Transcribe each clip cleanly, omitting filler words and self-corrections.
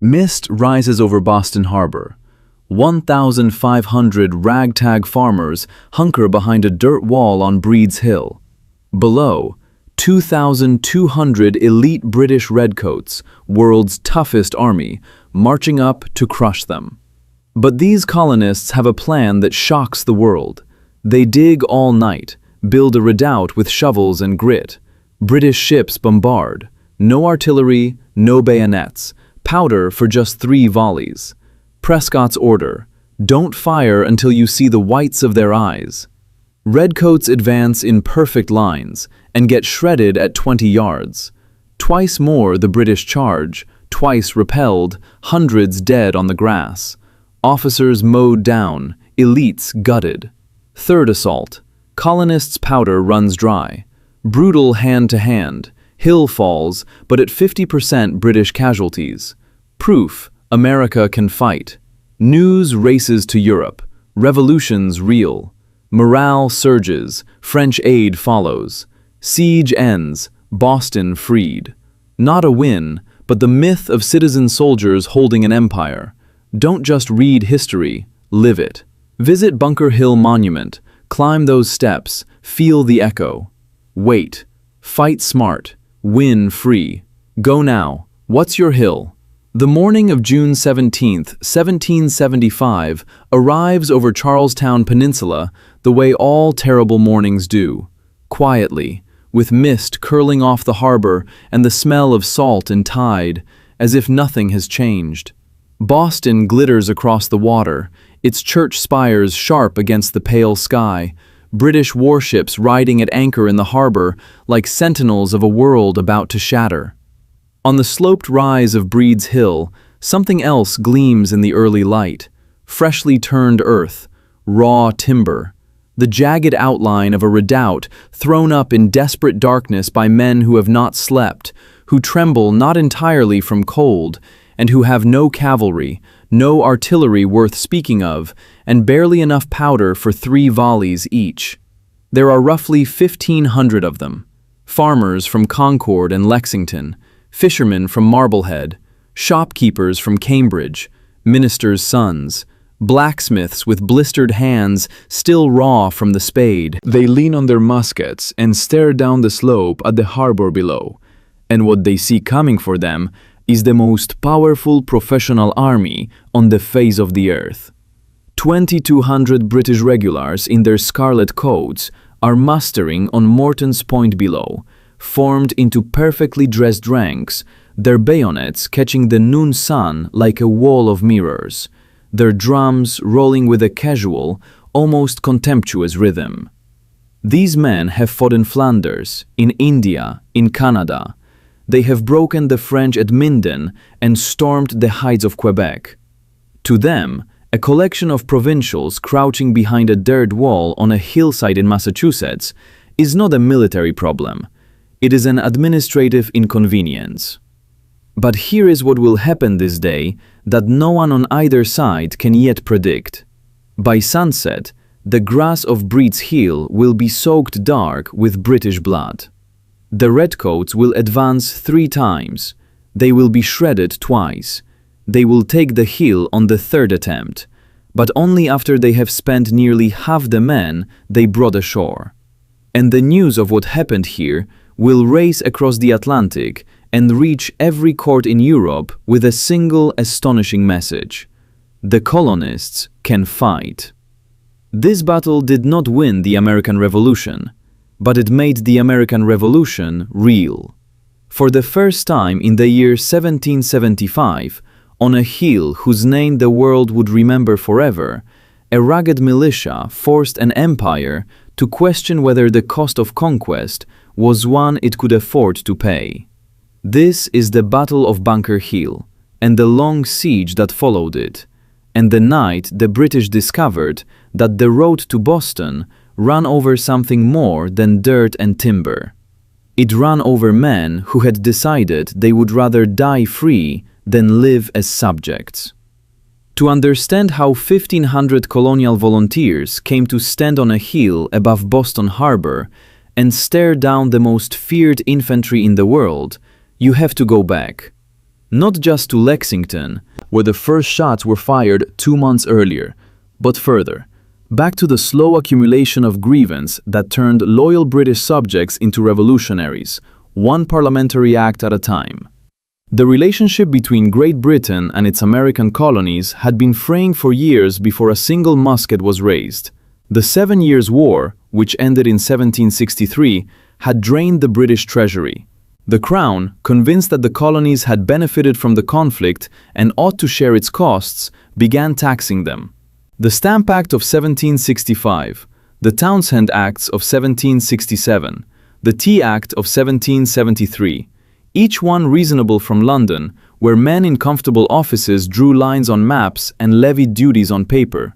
Mist rises over Boston Harbor. 1,500 ragtag farmers hunker behind a dirt wall on Breed's Hill. Below, 2,200 elite British redcoats, world's toughest army, marching up to crush them. But these colonists have a plan that shocks the world. They dig all night, build a redoubt with shovels and grit. British ships bombard. No artillery, no bayonets. Powder for just 3 volleys. Prescott's order: don't fire until you see the whites of their eyes. Redcoats advance in perfect lines and get shredded at 20 yards. Twice more the British charge, twice repelled, hundreds dead on the grass. Officers mowed down, elites gutted. Third assault. Colonists' powder runs dry. Brutal hand-to-hand. Hill falls, but at 50% British casualties. Proof America can fight. News races to Europe. Revolutions real. Morale surges. French aid follows. Siege ends. Boston freed. Not a win, but the myth of citizen soldiers holding an empire. Don't just read history, live it. Visit Bunker Hill Monument. Climb those steps. Feel the echo. Wait. Fight smart. Win free. Go now. What's your hill? The morning of June 17, 1775, arrives over Charlestown Peninsula the way all terrible mornings do. Quietly, with mist curling off the harbor and the smell of salt and tide, as if nothing has changed. Boston glitters across the water, its church spires sharp against the pale sky, British warships riding at anchor in the harbor like sentinels of a world about to shatter. On the sloped rise of Breed's Hill, something else gleams in the early light. Freshly turned earth, raw timber, the jagged outline of a redoubt thrown up in desperate darkness by men who have not slept, who tremble not entirely from cold, and who have no cavalry, no artillery worth speaking of, and barely enough powder for 3 volleys each. There are roughly 1,500 of them. Farmers from Concord and Lexington, fishermen from Marblehead, shopkeepers from Cambridge, ministers' sons, blacksmiths with blistered hands still raw from the spade. They lean on their muskets and stare down the slope at the harbor below, and what they see coming for them is the most powerful professional army on the face of the earth. 2,200 British regulars in their scarlet coats are mustering on Morton's Point below, formed into perfectly dressed ranks, their bayonets catching the noon sun like a wall of mirrors, their drums rolling with a casual, almost contemptuous rhythm. These men have fought in Flanders, in India, in Canada. They have broken the French at Minden and stormed the heights of Quebec. To them, a collection of provincials crouching behind a dirt wall on a hillside in Massachusetts is not a military problem. It is an administrative inconvenience. But here is what will happen this day that no one on either side can yet predict. By sunset, the grass of Breed's Hill will be soaked dark with British blood. The redcoats will advance 3 times. They will be shredded twice. They will take the hill on the 3rd attempt, but only after they have spent nearly half the men they brought ashore. And the news of what happened here will race across the Atlantic and reach every court in Europe with a single astonishing message: the colonists can fight. This battle did not win the American Revolution, but it made the American Revolution real. For the first time in the year 1775, on a hill whose name the world would remember forever, a rugged militia forced an empire to question whether the cost of conquest was one it could afford to pay. This is the Battle of Bunker Hill, and the long siege that followed it, and the night the British discovered that the road to Boston ran over something more than dirt and timber. It ran over men who had decided they would rather die free than live as subjects. To understand how 1,500 colonial volunteers came to stand on a hill above Boston Harbor and stare down the most feared infantry in the world, you have to go back. Not just to Lexington, where the first shots were fired 2 months earlier, but further, back to the slow accumulation of grievance that turned loyal British subjects into revolutionaries, one parliamentary act at a time. The relationship between Great Britain and its American colonies had been fraying for years before a single musket was raised. The 7 Years' War, which ended in 1763, had drained the British treasury. The Crown, convinced that the colonies had benefited from the conflict and ought to share its costs, began taxing them. The Stamp Act of 1765, the Townshend Acts of 1767, the Tea Act of 1773, each one reasonable from London, where men in comfortable offices drew lines on maps and levied duties on paper.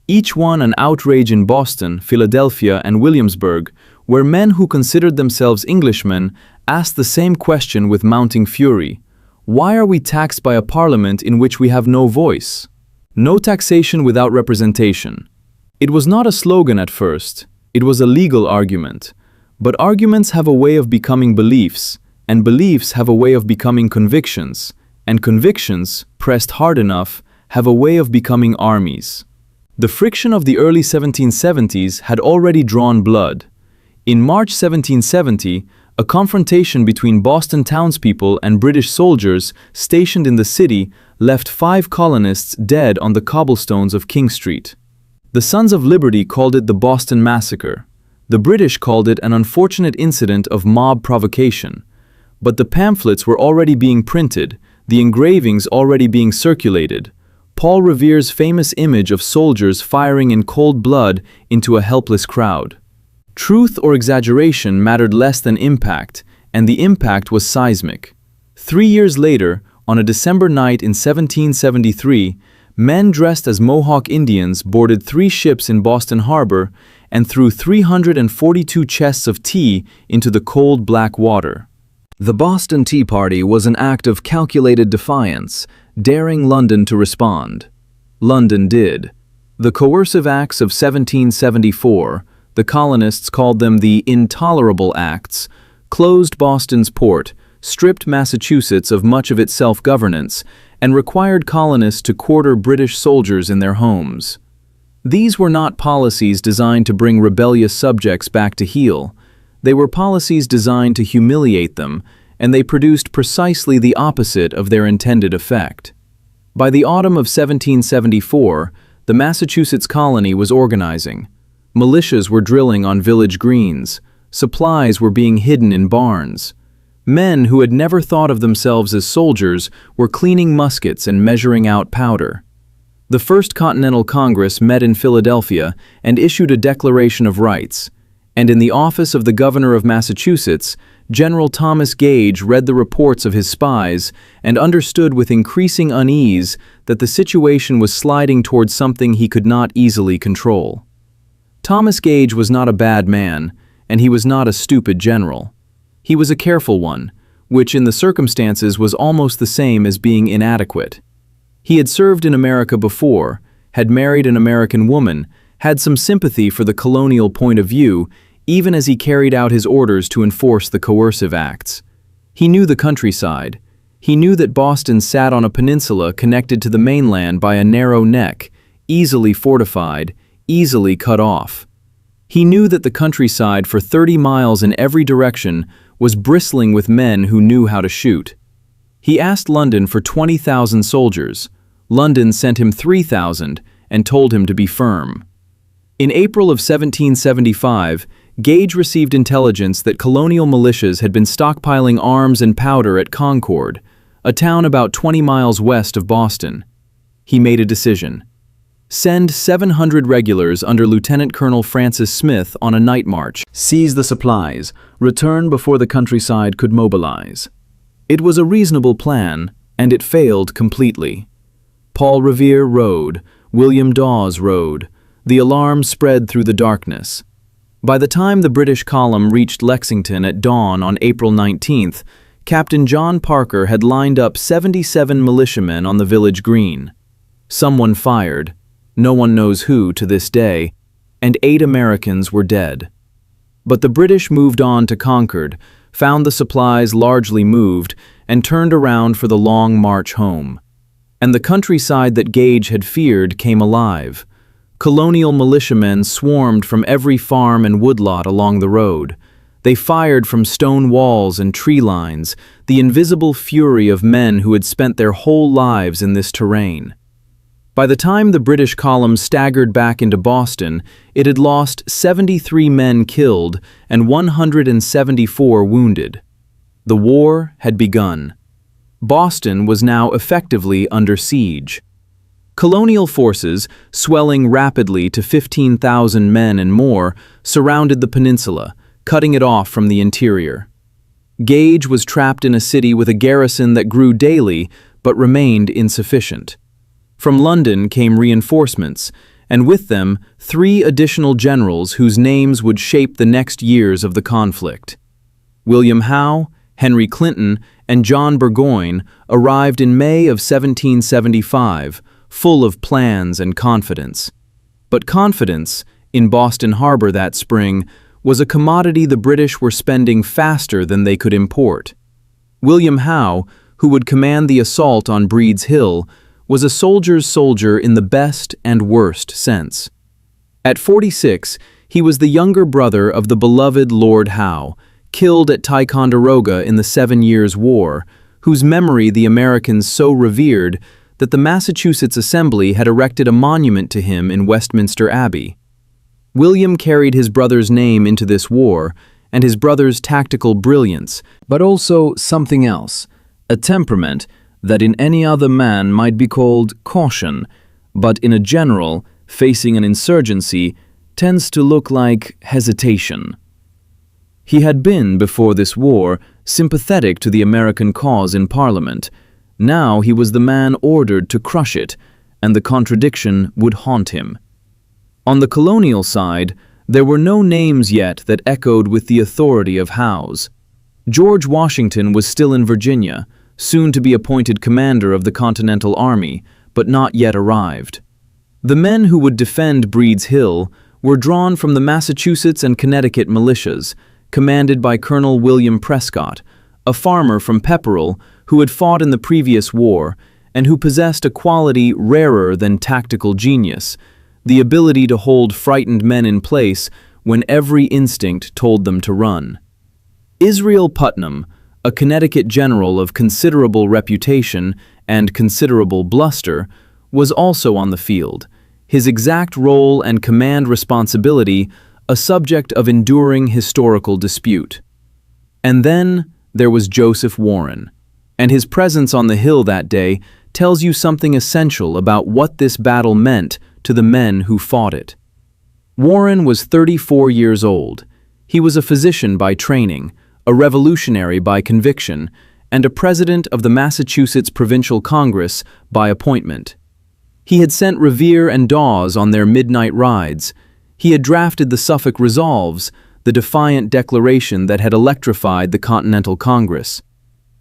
Each one an outrage in Boston, Philadelphia, and Williamsburg, where men who considered themselves Englishmen asked the same question with mounting fury. Why are we taxed by a parliament in which we have no voice? No taxation without representation. It was not a slogan at first, it was a legal argument. But arguments have a way of becoming beliefs, and beliefs have a way of becoming convictions, and convictions, pressed hard enough, have a way of becoming armies. The friction of the early 1770s had already drawn blood. In March 1770, a confrontation between Boston townspeople and British soldiers stationed in the city left 5 colonists dead on the cobblestones of King Street. The Sons of Liberty called it the Boston Massacre. The British called it an unfortunate incident of mob provocation. But the pamphlets were already being printed, the engravings already being circulated. Paul Revere's famous image of soldiers firing in cold blood into a helpless crowd. Truth or exaggeration mattered less than impact, and the impact was seismic. 3 years later, on a December night in 1773, men dressed as Mohawk Indians boarded 3 ships in Boston Harbor and threw 342 chests of tea into the cold black water. The Boston Tea Party was an act of calculated defiance, daring London to respond. London did. The coercive acts of 1774, the colonists called them the Intolerable Acts, closed Boston's port, stripped Massachusetts of much of its self-governance, and required colonists to quarter British soldiers in their homes. These were not policies designed to bring rebellious subjects back to heel. They were policies designed to humiliate them, and they produced precisely the opposite of their intended effect. By the autumn of 1774, the Massachusetts colony was organizing. Militias were drilling on village greens. Supplies were being hidden in barns. Men who had never thought of themselves as soldiers were cleaning muskets and measuring out powder. The First Continental Congress met in Philadelphia and issued a Declaration of Rights. And in the office of the governor of Massachusetts, General Thomas Gage read the reports of his spies and understood with increasing unease that the situation was sliding towards something he could not easily control. Thomas Gage was not a bad man, and he was not a stupid general. He was a careful one, which in the circumstances was almost the same as being inadequate. He had served in America before, had married an American woman, had some sympathy for the colonial point of view, even as he carried out his orders to enforce the coercive acts. He knew the countryside. He knew that Boston sat on a peninsula connected to the mainland by a narrow neck, easily fortified, easily cut off. He knew that the countryside for 30 miles in every direction was bristling with men who knew how to shoot. He asked London for 20,000 soldiers. London sent him 3,000 and told him to be firm. In April of 1775, Gage received intelligence that colonial militias had been stockpiling arms and powder at Concord, a town about 20 miles west of Boston. He made a decision. Send 700 regulars under Lieutenant Colonel Francis Smith on a night march, seize the supplies, return before the countryside could mobilize. It was a reasonable plan, and it failed completely. Paul Revere rode, William Dawes rode. The alarm spread through the darkness. By the time the British column reached Lexington at dawn on April 19th, Captain John Parker had lined up 77 militiamen on the village green. Someone fired, no one knows who to this day, and 8 Americans were dead. But the British moved on to Concord, found the supplies largely moved, and turned around for the long march home. And the countryside that Gage had feared came alive. Colonial militiamen swarmed from every farm and woodlot along the road. They fired from stone walls and tree lines, the invisible fury of men who had spent their whole lives in this terrain. By the time the British column staggered back into Boston, it had lost 73 men killed and 174 wounded. The war had begun. Boston was now effectively under siege. Colonial forces, swelling rapidly to 15,000 men and more, surrounded the peninsula, cutting it off from the interior. Gage was trapped in a city with a garrison that grew daily but remained insufficient. From London came reinforcements, and with them 3 additional generals whose names would shape the next years of the conflict. William Howe, Henry Clinton, and John Burgoyne arrived in May of 1775, full of plans and confidence. But confidence, in Boston Harbor that spring, was a commodity the British were spending faster than they could import. William Howe, who would command the assault on Breed's Hill, was a soldier's soldier in the best and worst sense. At 46, he was the younger brother of the beloved Lord Howe, killed at Ticonderoga in the 7 Years' War, whose memory the Americans so revered that the Massachusetts Assembly had erected a monument to him in Westminster Abbey. William carried his brother's name into this war, and his brother's tactical brilliance, but also something else, a temperament that in any other man might be called caution, but in a general, facing an insurgency, tends to look like hesitation. He had been, before this war, sympathetic to the American cause in Parliament. Now he was the man ordered to crush it, and the contradiction would haunt him. On the colonial side, there were no names yet that echoed with the authority of Howe's. George Washington was still in Virginia, soon to be appointed commander of the Continental Army, but not yet arrived. The men who would defend Breed's Hill were drawn from the Massachusetts and Connecticut militias, commanded by Colonel William Prescott, a farmer from Pepperell who had fought in the previous war and who possessed a quality rarer than tactical genius, the ability to hold frightened men in place when every instinct told them to run. Israel Putnam, a Connecticut general of considerable reputation and considerable bluster, was also on the field, his exact role and command responsibility a subject of enduring historical dispute. And then there was Joseph Warren, and his presence on the hill that day tells you something essential about what this battle meant to the men who fought it. Warren was 34 years old. He was a physician by training, a revolutionary by conviction, and a president of the Massachusetts Provincial Congress by appointment. He had sent Revere and Dawes on their midnight rides. He had drafted the Suffolk Resolves, the defiant declaration that had electrified the Continental Congress.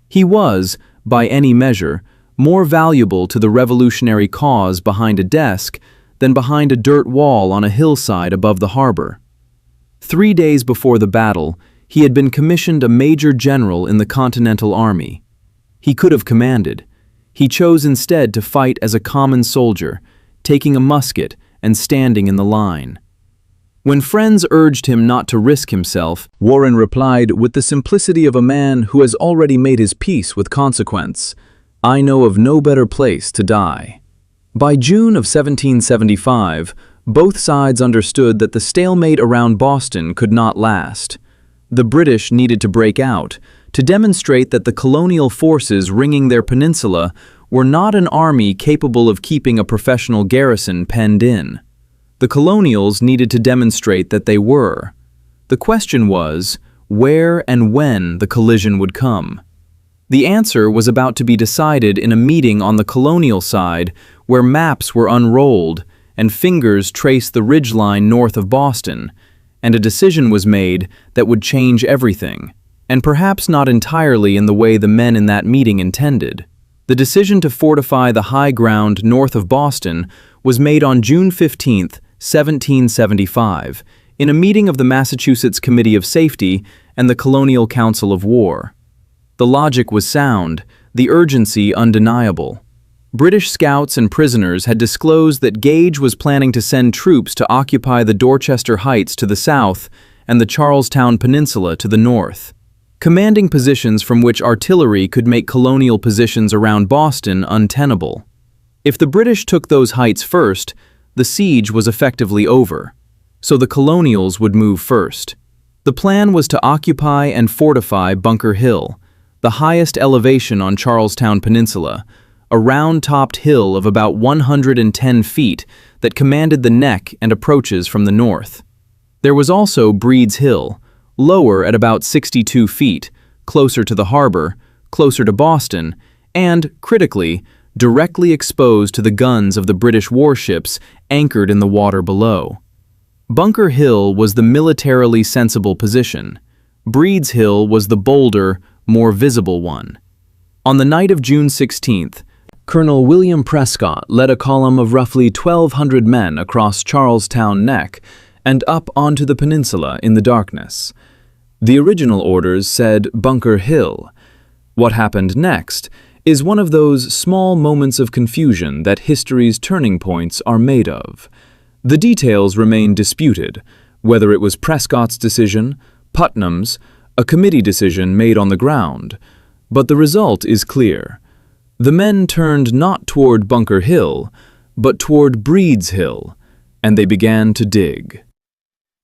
He was, by any measure, more valuable to the revolutionary cause behind a desk than behind a dirt wall on a hillside above the harbor. 3 days before the battle, he had been commissioned a major general in the Continental Army. He could have commanded. He chose instead to fight as a common soldier, taking a musket and standing in the line. When friends urged him not to risk himself, Warren replied with the simplicity of a man who has already made his peace with consequence, "I know of no better place to die." By June of 1775, both sides understood that the stalemate around Boston could not last. The British needed to break out, to demonstrate that the colonial forces ringing their peninsula were not an army capable of keeping a professional garrison penned in. The colonials needed to demonstrate that they were. The question was, where and when the collision would come. The answer was about to be decided in a meeting on the colonial side where maps were unrolled and fingers traced the ridgeline north of Boston, and a decision was made that would change everything, and perhaps not entirely in the way the men in that meeting intended. The decision to fortify the high ground north of Boston was made on June 15, 1775, in a meeting of the Massachusetts Committee of Safety and the Colonial Council of War. The logic was sound, the urgency undeniable. British scouts and prisoners had disclosed that Gage was planning to send troops to occupy the Dorchester Heights to the south and the Charlestown Peninsula to the north, commanding positions from which artillery could make colonial positions around Boston untenable. If the British took those heights first, the siege was effectively over, so the colonials would move first. The plan was to occupy and fortify Bunker Hill, the highest elevation on Charlestown Peninsula, a round-topped hill of about 110 feet that commanded the neck and approaches from the north. There was also Breed's Hill, lower at about 62 feet, closer to the harbor, closer to Boston, and, critically, directly exposed to the guns of the British warships anchored in the water below. Bunker Hill was the militarily sensible position. Breed's Hill was the bolder, more visible one. On the night of June 16th, Colonel William Prescott led a column of roughly 1,200 men across Charlestown Neck and up onto the peninsula in the darkness. The original orders said Bunker Hill. What happened next is one of those small moments of confusion that history's turning points are made of. The details remain disputed, whether it was Prescott's decision, Putnam's, a committee decision made on the ground, but the result is clear. The men turned not toward Bunker Hill, but toward Breed's Hill, and they began to dig.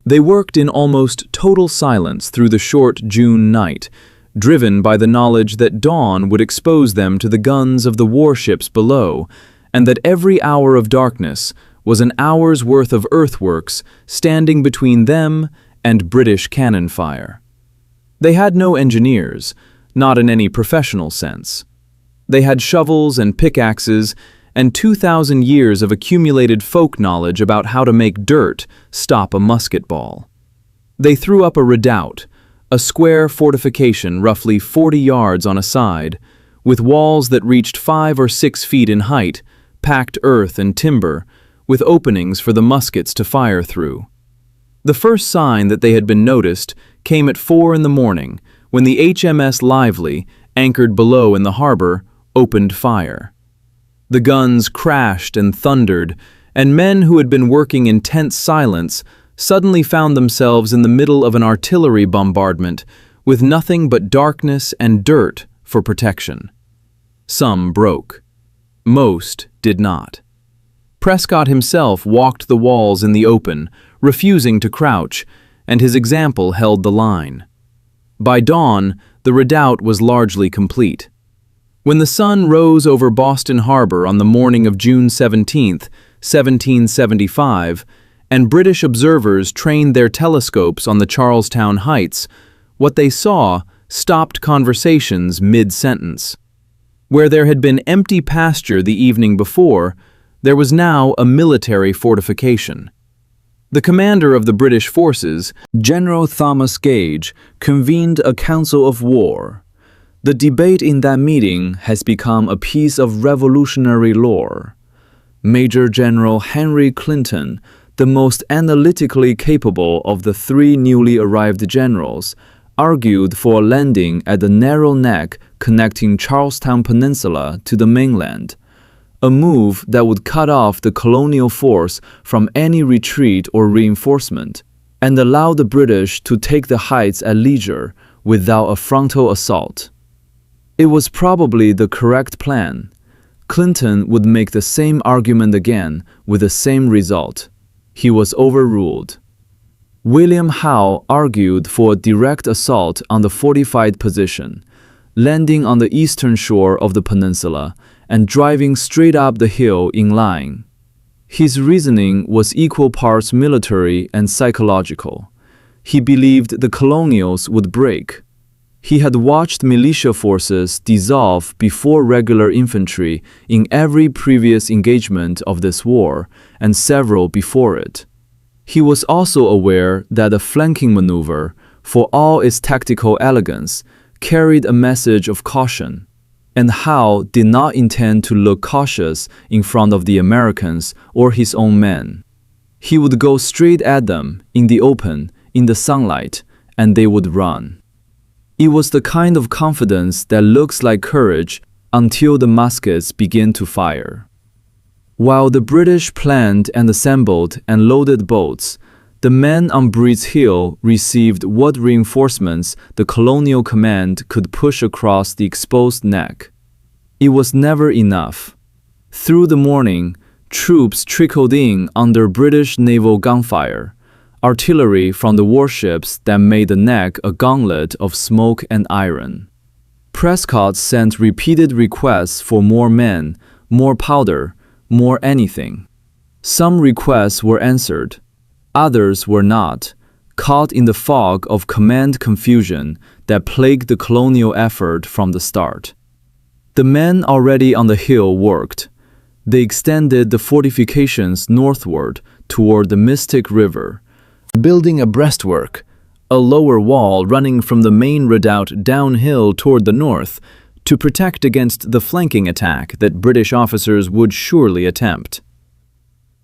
They worked in almost total silence through the short June night, driven by the knowledge that dawn would expose them to the guns of the warships below, and that every hour of darkness was an hour's worth of earthworks standing between them and British cannon fire. They had no engineers, not in any professional sense. They had shovels and pickaxes and 2,000 years of accumulated folk knowledge about how to make dirt stop a musket ball. They threw up a redoubt, a square fortification roughly 40 yards on a side, with walls that reached 5 or 6 feet in height, packed earth and timber, with openings for the muskets to fire through. The first sign that they had been noticed came at 4 in the morning, when the HMS Lively, anchored below in the harbor, opened fire. The guns crashed and thundered, and men who had been working in tense silence suddenly found themselves in the middle of an artillery bombardment with nothing but darkness and dirt for protection. Some broke. Most did not. Prescott himself walked the walls in the open, refusing to crouch, and his example held the line. By dawn, the redoubt was largely complete. When the sun rose over Boston Harbor on the morning of June 17, 1775, and British observers trained their telescopes on the Charlestown Heights, what they saw stopped conversations mid-sentence. Where there had been empty pasture the evening before, there was now a military fortification. The commander of the British forces, General Thomas Gage, convened a council of war. The debate in that meeting has become a piece of revolutionary lore. Major General Henry Clinton, the most analytically capable of the 3 newly arrived generals, argued for a landing at the narrow neck connecting Charlestown Peninsula to the mainland, a move that would cut off the colonial force from any retreat or reinforcement, and allow the British to take the heights at leisure without a frontal assault. It was probably the correct plan. Clinton would make the same argument again with the same result. He was overruled. William Howe argued for a direct assault on the fortified position, landing on the eastern shore of the peninsula and driving straight up the hill in line. His reasoning was equal parts military and psychological. He believed the colonials would break. He had watched militia forces dissolve before regular infantry in every previous engagement of this war, and several before it. He was also aware that a flanking maneuver, for all its tactical elegance, carried a message of caution, and Howe did not intend to look cautious in front of the Americans or his own men. He would go straight at them, in the open, in the sunlight, and they would run. It was the kind of confidence that looks like courage until the muskets begin to fire. While the British planned and assembled and loaded boats, the men on Breed's Hill received what reinforcements the colonial command could push across the exposed neck. It was never enough. Through the morning, troops trickled in under British naval gunfire, artillery from the warships that made the neck a gauntlet of smoke and iron. Prescott sent repeated requests for more men, more powder, more anything. Some requests were answered. Others were not, caught in the fog of command confusion that plagued the colonial effort from the start. The men already on the hill worked. They extended the fortifications northward toward the Mystic River, building a breastwork, a lower wall running from the main redoubt downhill toward the north to protect against the flanking attack that British officers would surely attempt.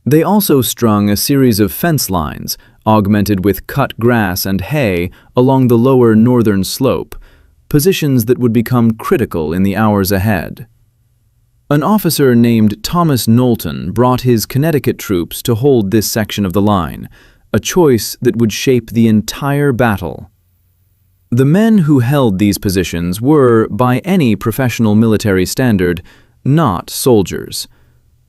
They also strung a series of fence lines, augmented with cut grass and hay along the lower northern slope, positions that would become critical in the hours ahead. An officer named Thomas Knowlton brought his Connecticut troops to hold this section of the line, a choice that would shape the entire battle. The men who held these positions were, by any professional military standard, not soldiers.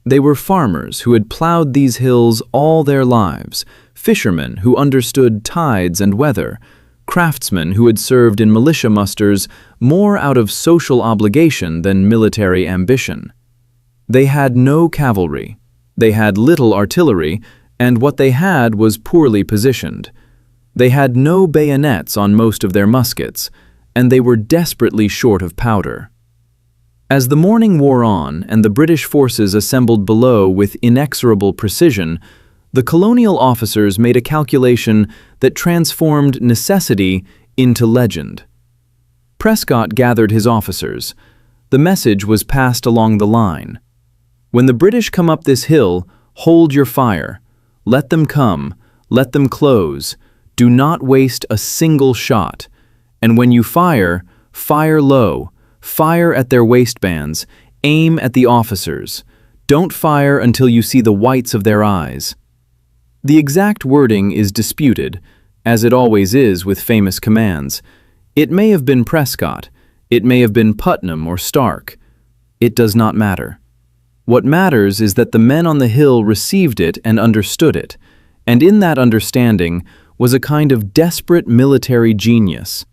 They were farmers who had plowed these hills all their lives, fishermen who understood tides and weather, craftsmen who had served in militia musters more out of social obligation than military ambition. They had no cavalry. They had little artillery, and what they had was poorly positioned. They had no bayonets on most of their muskets, and they were desperately short of powder. As the morning wore on and the British forces assembled below with inexorable precision, the colonial officers made a calculation that transformed necessity into legend. Prescott gathered his officers. The message was passed along the line. When the British come up this hill, hold your fire. Let them come. Let them close. Do not waste a single shot. And when you fire, fire low. Fire at their waistbands. Aim at the officers. Don't fire until you see the whites of their eyes. The exact wording is disputed, as it always is with famous commands. It may have been Prescott. It may have been Putnam or Stark. It does not matter. What matters is that the men on the hill received it and understood it, and in that understanding was a kind of desperate military genius.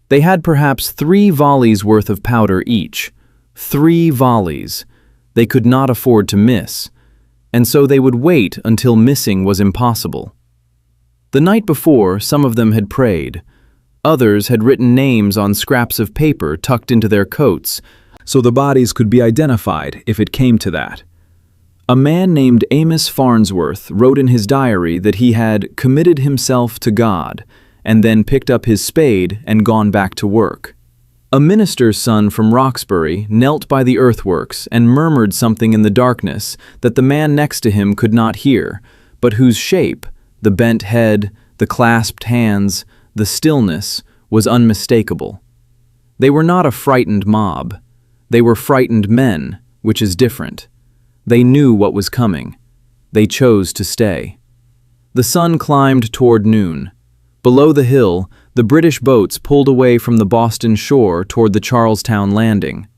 They had perhaps 3 volleys worth of powder each. 3 volleys. They could not afford to miss, and so they would wait until missing was impossible. The night before, some of them had prayed. Others had written names on scraps of paper tucked into their coats, so the bodies could be identified if it came to that. A man named Amos Farnsworth wrote in his diary that he had committed himself to God and then picked up his spade and gone back to work. A minister's son from Roxbury knelt by the earthworks and murmured something in the darkness that the man next to him could not hear, but whose shape, the bent head, the clasped hands, the stillness, was unmistakable. They were not a frightened mob. They were frightened men, which is different. They knew what was coming. They chose to stay. The sun climbed toward noon. Below the hill, the British boats pulled away from the Boston shore toward the Charlestown landing.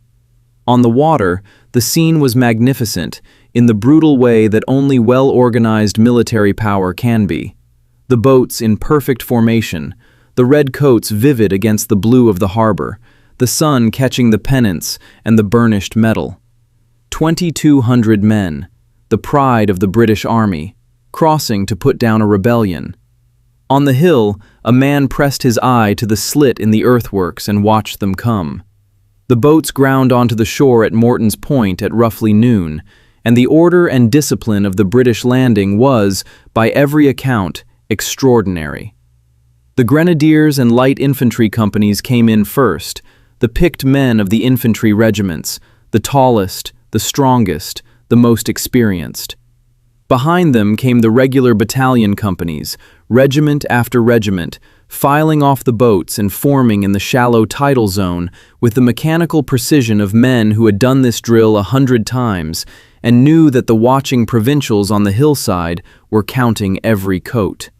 On the water, the scene was magnificent in the brutal way that only well-organized military power can be. The boats in perfect formation, the redcoats vivid against the blue of the harbor, the sun catching the pennants and the burnished metal. 2,200 men, the pride of the British Army, crossing to put down a rebellion. On the hill, a man pressed his eye to the slit in the earthworks and watched them come. The boats ground onto the shore at Morton's Point at roughly noon, and the order and discipline of the British landing was, by every account, extraordinary. The grenadiers and light infantry companies came in first, the picked men of the infantry regiments, the tallest, the strongest, the most experienced. Behind them came the regular battalion companies, regiment after regiment, filing off the boats and forming in the shallow tidal zone with the mechanical precision of men who had done this drill 100 times and knew that the watching provincials on the hillside were counting every coat.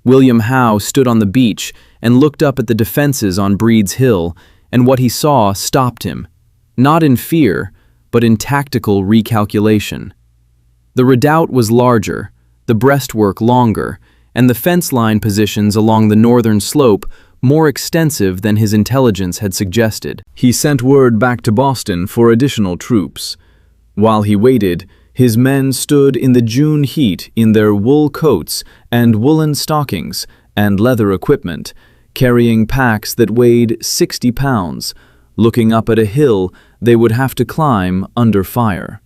William Howe stood on the beach and looked up at the defenses on Breed's Hill, and what he saw stopped him, not in fear, but in tactical recalculation. The redoubt was larger, the breastwork longer, and the fence line positions along the northern slope more extensive than his intelligence had suggested. He sent word back to Boston for additional troops. While he waited, his men stood in the June heat in their wool coats and woolen stockings and leather equipment, carrying packs that weighed 60 pounds, looking up at a hill they would have to climb under fire.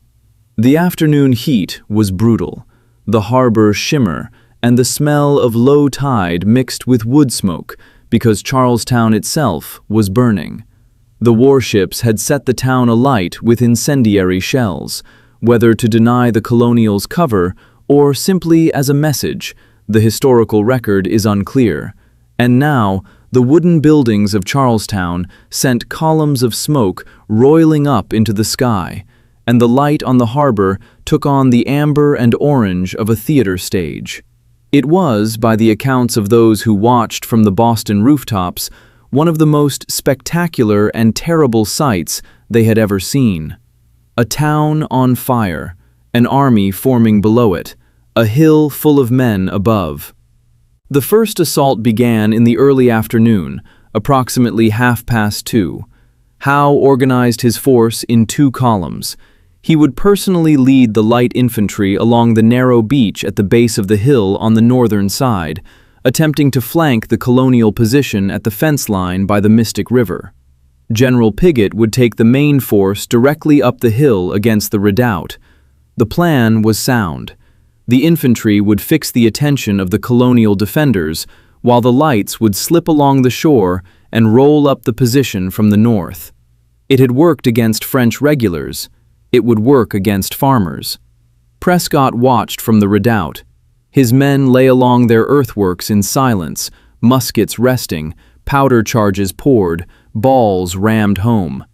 The afternoon heat was brutal, the harbor shimmer, and the smell of low tide mixed with wood smoke because Charlestown itself was burning. The warships had set the town alight with incendiary shells, whether to deny the colonials cover or simply as a message. The historical record is unclear. And now, the wooden buildings of Charlestown sent columns of smoke roiling up into the sky, and the light on the harbor took on the amber and orange of a theater stage. It was, by the accounts of those who watched from the Boston rooftops, one of the most spectacular and terrible sights they had ever seen. A town on fire, an army forming below it, a hill full of men above. The first assault began in the early afternoon, approximately 2:30. Howe organized his force in 2 columns. He would personally lead the light infantry along the narrow beach at the base of the hill on the northern side, attempting to flank the colonial position at the fence line by the Mystic River. General Piggott would take the main force directly up the hill against the redoubt. The plan was sound. The infantry would fix the attention of the colonial defenders, while the lights would slip along the shore and roll up the position from the north. It had worked against French regulars. It would work against farmers. Prescott watched from the redoubt. His men lay along their earthworks in silence, muskets resting, powder charges poured, balls rammed home.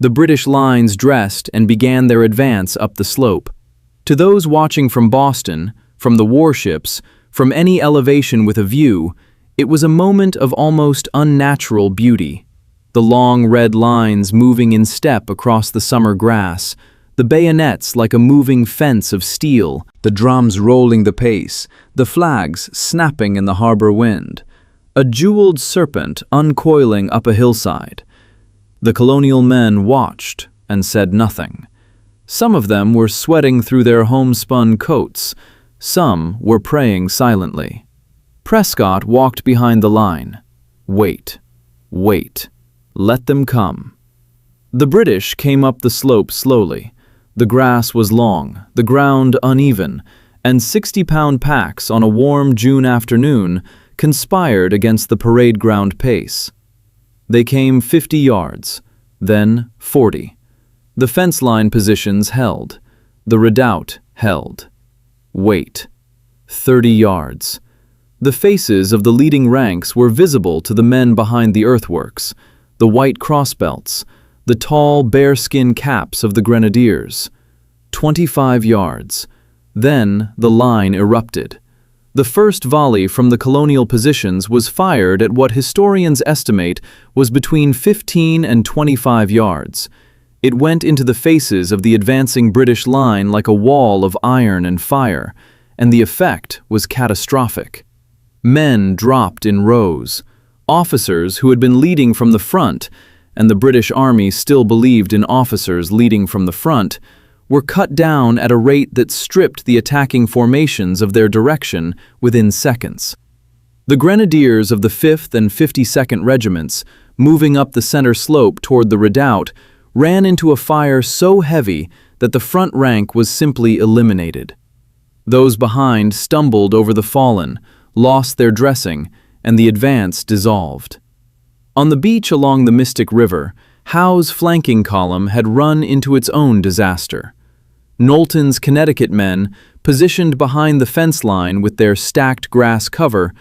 The British lines dressed and began their advance up the slope. To those watching from Boston, from the warships, from any elevation with a view, it was a moment of almost unnatural beauty. The long red lines moving in step across the summer grass, the bayonets like a moving fence of steel, the drums rolling the pace, the flags snapping in the harbor wind. A jeweled serpent uncoiling up a hillside. The colonial men watched and said nothing. Some of them were sweating through their homespun coats. Some were praying silently. Prescott walked behind the line. Wait, wait. Let them come. The British came up the slope slowly. The grass was long, the ground uneven, and 60-pound packs on a warm June afternoon conspired against the parade ground pace. They came 50 yards, then 40. The fence line positions held. The redoubt held. Wait. 30 yards. The faces of the leading ranks were visible to the men behind the earthworks, the white crossbelts, the tall bearskin caps of the grenadiers. 25 yards. Then the line erupted. The first volley from the colonial positions was fired at what historians estimate was between 15 and 25 yards. It went into the faces of the advancing British line like a wall of iron and fire, and the effect was catastrophic. Men dropped in rows. Officers who had been leading from the front, and the British Army still believed in officers leading from the front, were cut down at a rate that stripped the attacking formations of their direction within seconds. The grenadiers of the 5th and 52nd Regiments, moving up the center slope toward the redoubt, ran into a fire so heavy that the front rank was simply eliminated. Those behind stumbled over the fallen, lost their dressing, and the advance dissolved. On the beach along the Mystic River, Howe's flanking column had run into its own disaster. Knowlton's Connecticut men, positioned behind the fence line with their stacked grass cover,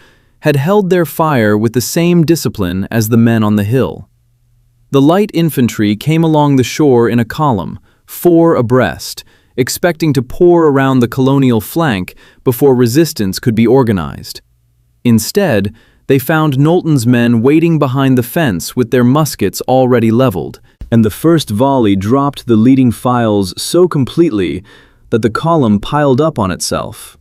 had held their fire with the same discipline as the men on the hill. The light infantry came along the shore in a column, 4 abreast, expecting to pour around the colonial flank before resistance could be organized. Instead, they found Knowlton's men waiting behind the fence with their muskets already leveled, and the first volley dropped the leading files so completely that the column piled up on itself.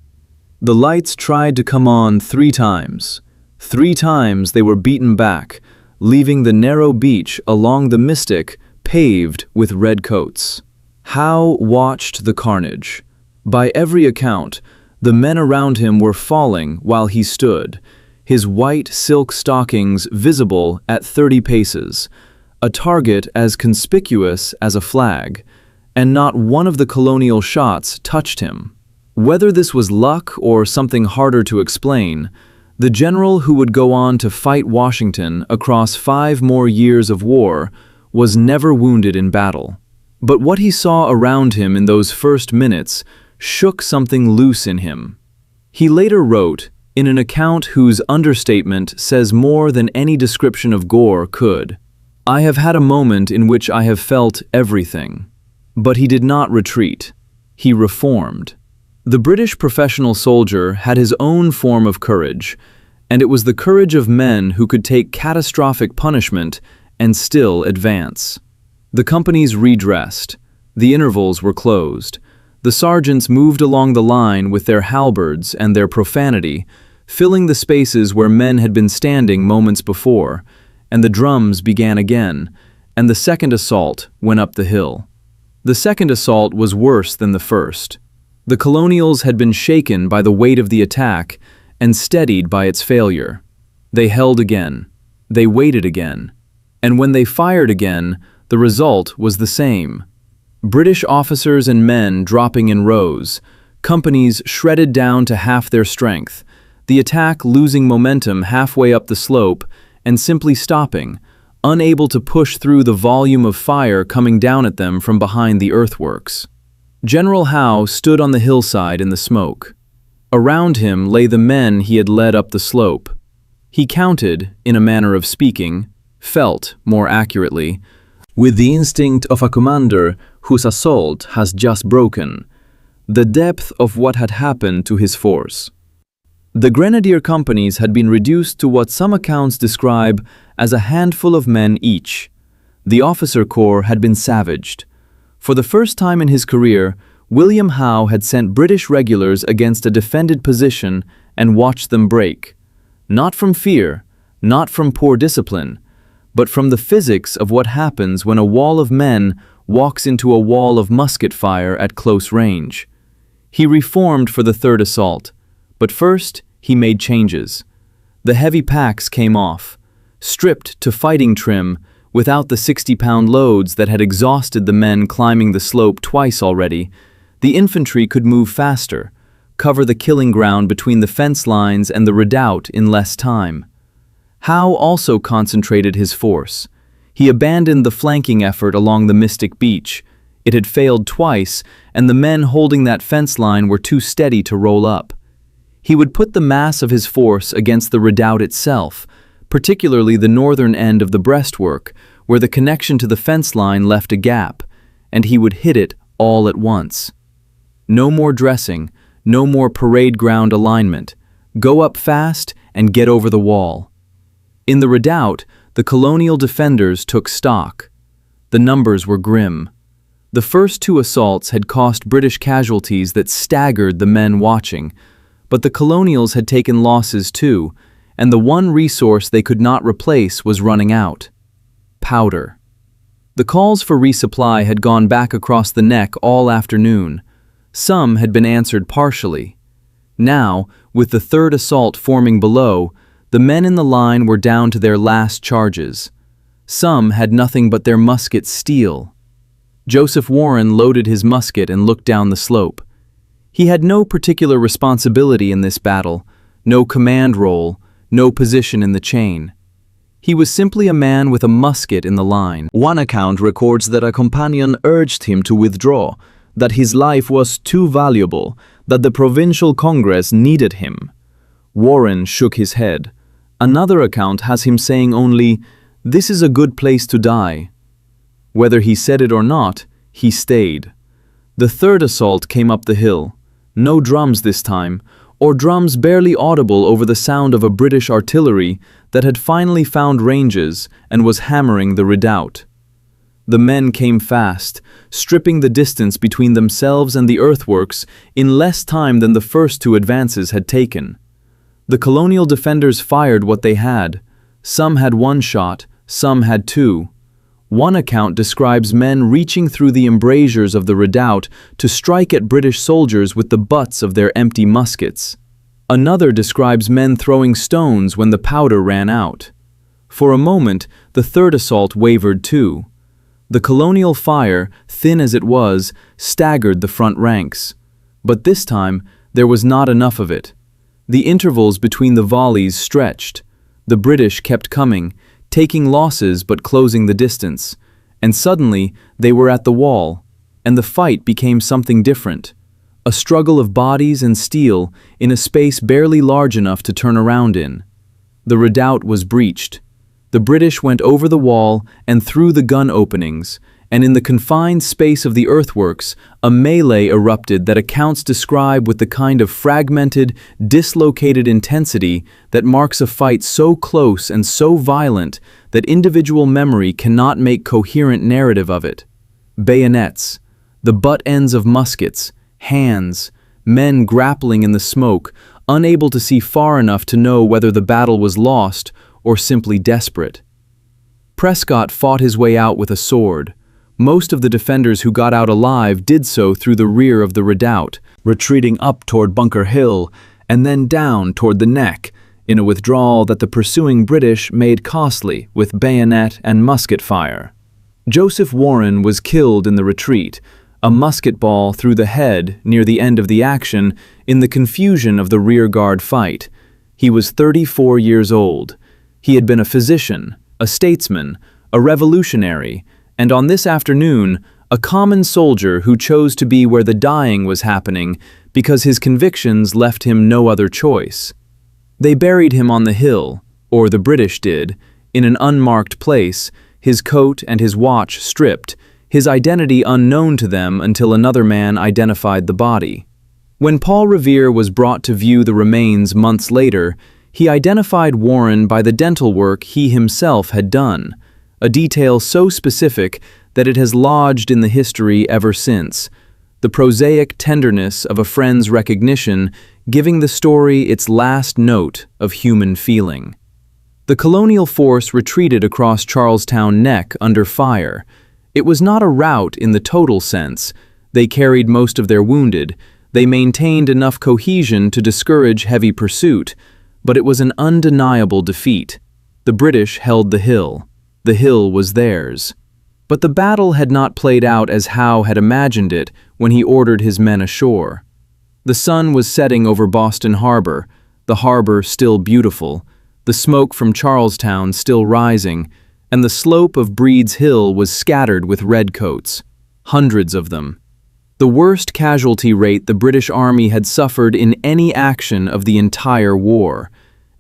The lights tried to come on 3 times. 3 times they were beaten back, leaving the narrow beach along the Mystic paved with redcoats. Howe watched the carnage. By every account, the men around him were falling while he stood, his white silk stockings visible at 30 paces, a target as conspicuous as a flag, and not one of the colonial shots touched him. Whether this was luck or something harder to explain, the general who would go on to fight Washington across 5 more years of war was never wounded in battle. But what he saw around him in those first minutes shook something loose in him. He later wrote, in an account whose understatement says more than any description of gore could, "I have had a moment in which I have felt everything." But he did not retreat. He reformed. The British professional soldier had his own form of courage, and it was the courage of men who could take catastrophic punishment and still advance. The companies redressed. The intervals were closed. The sergeants moved along the line with their halberds and their profanity, filling the spaces where men had been standing moments before, and the drums began again, and the second assault went up the hill. The second assault was worse than the first. The colonials had been shaken by the weight of the attack and steadied by its failure. They held again. They waited again. And when they fired again, the result was the same. British officers and men dropping in rows, companies shredded down to half their strength, the attack losing momentum halfway up the slope and simply stopping, unable to push through the volume of fire coming down at them from behind the earthworks. General Howe stood on the hillside in the smoke. Around him lay the men he had led up the slope. He counted, in a manner of speaking, felt, more accurately, with the instinct of a commander whose assault has just broken, the depth of what had happened to his force. The grenadier companies had been reduced to what some accounts describe as a handful of men each. The officer corps had been savaged. For the first time in his career, William Howe had sent British regulars against a defended position and watched them break. Not from fear, not from poor discipline, but from the physics of what happens when a wall of men walks into a wall of musket fire at close range. He reformed for the third assault, but first he made changes. The heavy packs came off, stripped to fighting trim without the 60-pound loads that had exhausted the men climbing the slope twice already. The infantry could move faster, cover the killing ground between the fence lines and the redoubt in less time. Howe also concentrated his force. He abandoned the flanking effort along the Mystic Beach. It had failed twice, and the men holding that fence line were too steady to roll up. He would put the mass of his force against the redoubt itself, particularly the northern end of the breastwork, where the connection to the fence line left a gap, and he would hit it all at once. No more dressing, no more parade ground alignment. Go up fast and get over the wall. In the redoubt, the colonial defenders took stock. The numbers were grim. The first 2 assaults had cost British casualties that staggered the men watching, but the colonials had taken losses too, and the one resource they could not replace was running out: powder. The calls for resupply had gone back across the neck all afternoon. Some had been answered partially. Now, with the third assault forming below, the men in the line were down to their last charges. Some had nothing but their musket steel. Joseph Warren loaded his musket and looked down the slope. He had no particular responsibility in this battle, no command role, no position in the chain. He was simply a man with a musket in the line. One account records that a companion urged him to withdraw, that his life was too valuable, that the provincial congress needed him. Warren shook his head. Another account has him saying only, "This is a good place to die." Whether he said it or not, he stayed. The third assault came up the hill. No drums this time, or drums barely audible over the sound of a British artillery that had finally found ranges and was hammering the redoubt. The men came fast, stripping the distance between themselves and the earthworks in less time than the first two advances had taken. The colonial defenders fired what they had. Some had one shot, some had two. One account describes men reaching through the embrasures of the redoubt to strike at British soldiers with the butts of their empty muskets. Another describes men throwing stones when the powder ran out. For a moment, the third assault wavered too. The colonial fire, thin as it was, staggered the front ranks. But this time, there was not enough of it. The intervals between the volleys stretched. The British kept coming, taking losses but closing the distance. And suddenly, they were at the wall, and the fight became something different. A struggle of bodies and steel in a space barely large enough to turn around in. The redoubt was breached. The British went over the wall and through the gun openings, and in the confined space of the earthworks, a melee erupted that accounts describe with the kind of fragmented, dislocated intensity that marks a fight so close and so violent that individual memory cannot make coherent narrative of it. Bayonets, the butt ends of muskets, hands, men grappling in the smoke, unable to see far enough to know whether the battle was lost or simply desperate. Prescott fought his way out with a sword. Most of the defenders who got out alive did so through the rear of the redoubt, retreating up toward Bunker Hill and then down toward the neck, in a withdrawal that the pursuing British made costly with bayonet and musket fire. Joseph Warren was killed in the retreat, a musket ball through the head near the end of the action in the confusion of the rearguard fight. He was 34 years old. He had been a physician, a statesman, a revolutionary, and on this afternoon, a common soldier who chose to be where the dying was happening because his convictions left him no other choice. They buried him on the hill, or the British did, in an unmarked place, his coat and his watch stripped, his identity unknown to them until another man identified the body. When Paul Revere was brought to view the remains months later, he identified Warren by the dental work he himself had done, a detail so specific that it has lodged in the history ever since, the prosaic tenderness of a friend's recognition giving the story its last note of human feeling. The colonial force retreated across Charlestown Neck under fire. It was not a rout in the total sense. They carried most of their wounded. They maintained enough cohesion to discourage heavy pursuit, but it was an undeniable defeat. The British held the hill. The hill was theirs. But the battle had not played out as Howe had imagined it when he ordered his men ashore. The sun was setting over Boston Harbor, the harbor still beautiful, the smoke from Charlestown still rising, and the slope of Breed's Hill was scattered with redcoats, hundreds of them. The worst casualty rate the British Army had suffered in any action of the entire war,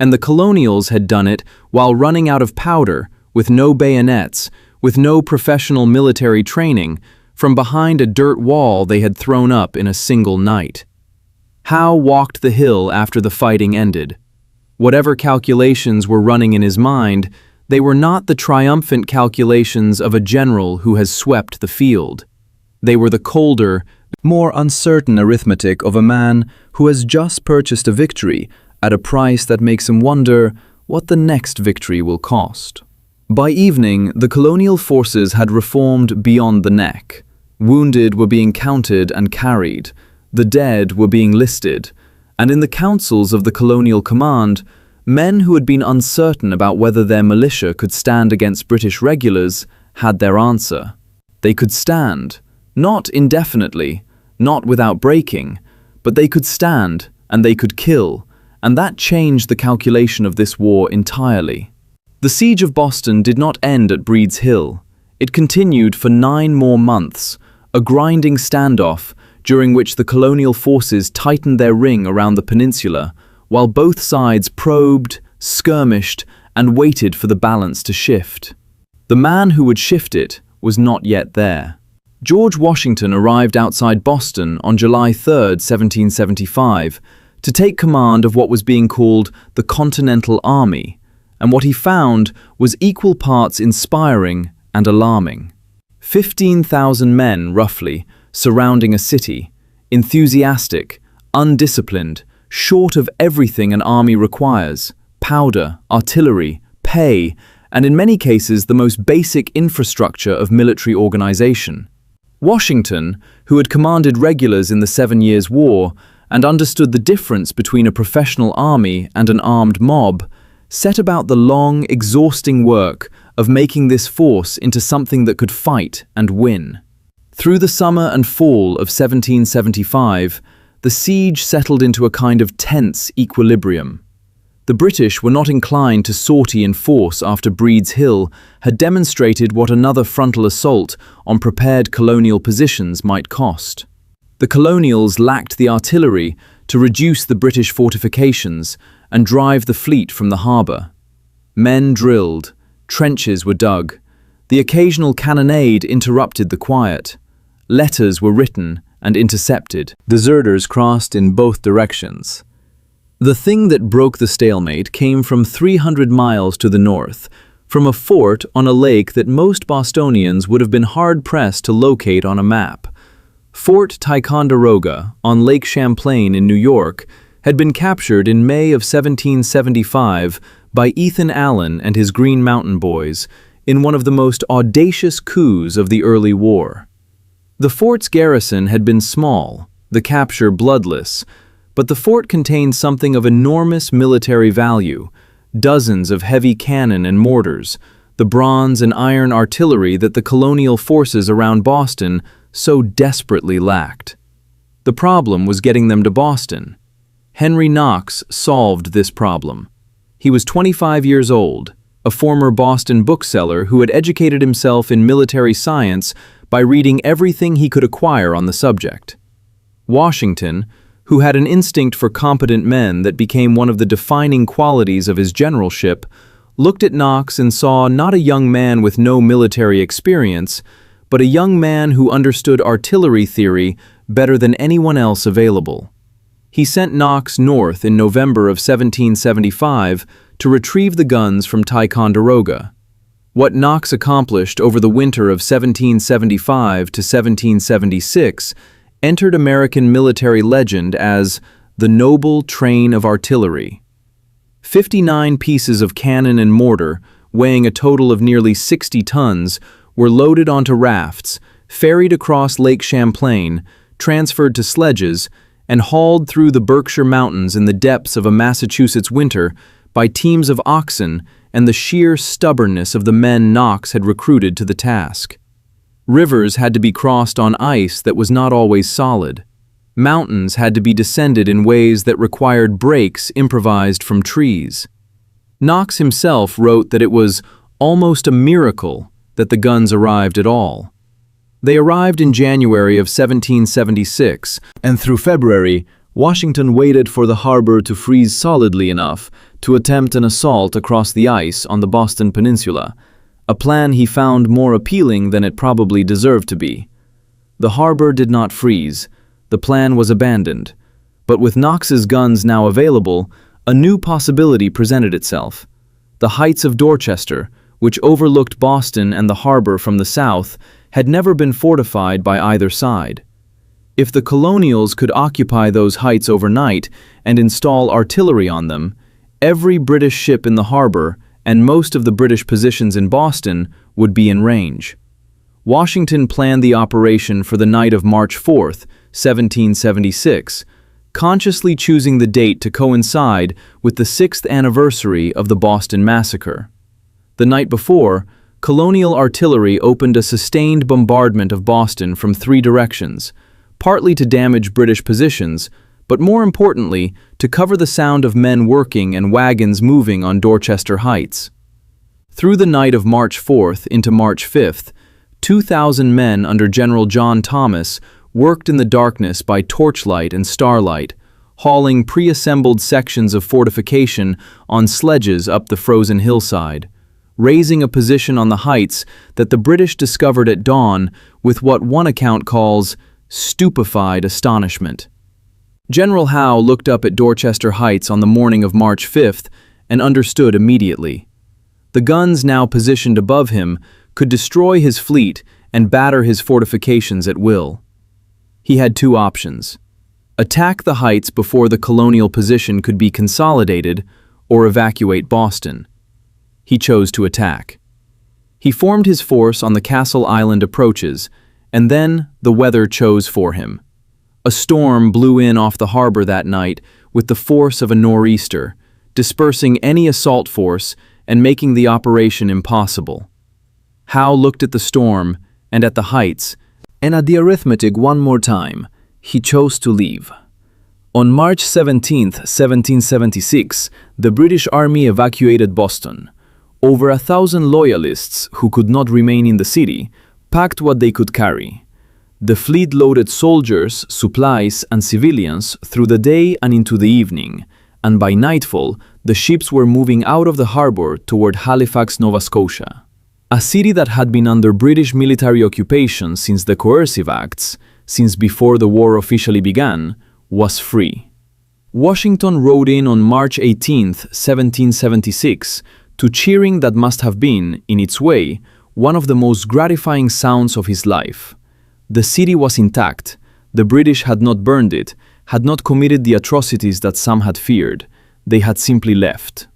and the colonials had done it while running out of powder, with no bayonets, with no professional military training, from behind a dirt wall they had thrown up in a single night. Howe walked the hill after the fighting ended. Whatever calculations were running in his mind, they were not the triumphant calculations of a general who has swept the field. They were the colder, more uncertain arithmetic of a man who has just purchased a victory at a price that makes him wonder what the next victory will cost. By evening, the colonial forces had reformed beyond the neck. Wounded were being counted and carried. The dead were being listed. And in the councils of the colonial command, men who had been uncertain about whether their militia could stand against British regulars had their answer. They could stand, not indefinitely, not without breaking, but they could stand and they could kill, and that changed the calculation of this war entirely. The siege of Boston did not end at Breed's Hill. It continued for 9 more months, a grinding standoff during which the colonial forces tightened their ring around the peninsula, while both sides probed, skirmished, and waited for the balance to shift. The man who would shift it was not yet there. George Washington arrived outside Boston on July 3, 1775, to take command of what was being called the Continental Army, and what he found was equal parts inspiring and alarming. 15,000 men, roughly, surrounding a city, enthusiastic, undisciplined, short of everything an army requires: powder, artillery, pay, and in many cases the most basic infrastructure of military organization. Washington, who had commanded regulars in the 7 Years' War and understood the difference between a professional army and an armed mob, set about the long, exhausting work of making this force into something that could fight and win. Through the summer and fall of 1775, the siege settled into a kind of tense equilibrium. The British were not inclined to sortie in force after Breed's Hill had demonstrated what another frontal assault on prepared colonial positions might cost. The colonials lacked the artillery to reduce the British fortifications and drive the fleet from the harbour. Men drilled, trenches were dug, the occasional cannonade interrupted the quiet, letters were written and intercepted, deserters crossed in both directions. The thing that broke the stalemate came from 300 miles to the north, from a fort on a lake that most Bostonians would have been hard-pressed to locate on a map. Fort Ticonderoga on Lake Champlain in New York had been captured in May of 1775 by Ethan Allen and his Green Mountain Boys in one of the most audacious coups of the early war. The fort's garrison had been small, the capture bloodless, but the fort contained something of enormous military value: dozens of heavy cannon and mortars, the bronze and iron artillery that the colonial forces around Boston so desperately lacked. The problem was getting them to Boston. Henry Knox solved this problem. He was 25 years old, a former Boston bookseller who had educated himself in military science by reading everything he could acquire on the subject. Washington, who had an instinct for competent men that became one of the defining qualities of his generalship, looked at Knox and saw not a young man with no military experience, but a young man who understood artillery theory better than anyone else available. He sent Knox north in November of 1775 to retrieve the guns from Ticonderoga. What Knox accomplished over the winter of 1775 to 1776 entered American military legend as the Noble Train of Artillery. 59 pieces of cannon and mortar, weighing a total of nearly 60 tons, were loaded onto rafts, ferried across Lake Champlain, transferred to sledges, and hauled through the Berkshire Mountains in the depths of a Massachusetts winter by teams of oxen and the sheer stubbornness of the men Knox had recruited to the task. Rivers had to be crossed on ice that was not always solid. Mountains had to be descended in ways that required breaks improvised from trees. Knox himself wrote that it was almost a miracle that the guns arrived at all. They arrived in January of 1776, and through February, Washington waited for the harbor to freeze solidly enough to attempt an assault across the ice on the Boston Peninsula, a plan he found more appealing than it probably deserved to be. The harbor did not freeze. The plan was abandoned. But with Knox's guns now available, a new possibility presented itself. The heights of Dorchester, which overlooked Boston and the harbor from the south, had never been fortified by either side. If the colonials could occupy those heights overnight and install artillery on them, every British ship in the harbor and most of the British positions in Boston would be in range. Washington planned the operation for the night of March 4th, 1776, consciously choosing the date to coincide with the 6th anniversary of the Boston Massacre. The night before, colonial artillery opened a sustained bombardment of Boston from 3 directions, partly to damage British positions, but more importantly, to cover the sound of men working and wagons moving on Dorchester Heights. Through the night of March 4th into March 5th, 2,000 men under General John Thomas worked in the darkness by torchlight and starlight, hauling pre-assembled sections of fortification on sledges up the frozen hillside, raising a position on the heights that the British discovered at dawn with what one account calls stupefied astonishment. General Howe looked up at Dorchester Heights on the morning of March 5th and understood immediately. The guns now positioned above him could destroy his fleet and batter his fortifications at will. He had two options: attack the heights before the colonial position could be consolidated, or evacuate Boston. He chose to attack. He formed his force on the Castle Island approaches, and then the weather chose for him. A storm blew in off the harbor that night with the force of a nor'easter, dispersing any assault force and making the operation impossible. Howe looked at the storm and at the heights, and at the arithmetic one more time. He chose to leave. On March 17, 1776, the British Army evacuated Boston. Over 1,000 loyalists who could not remain in the city packed what they could carry. The fleet loaded soldiers, supplies, and civilians through the day and into the evening, and by nightfall, the ships were moving out of the harbor toward Halifax, Nova Scotia. A city that had been under British military occupation since the Coercive Acts, since before the war officially began, was free. Washington rode in on March 18, 1776, to cheering that must have been, in its way, one of the most gratifying sounds of his life. The city was intact. The British had not burned it, had not committed the atrocities that some had feared. They had simply left.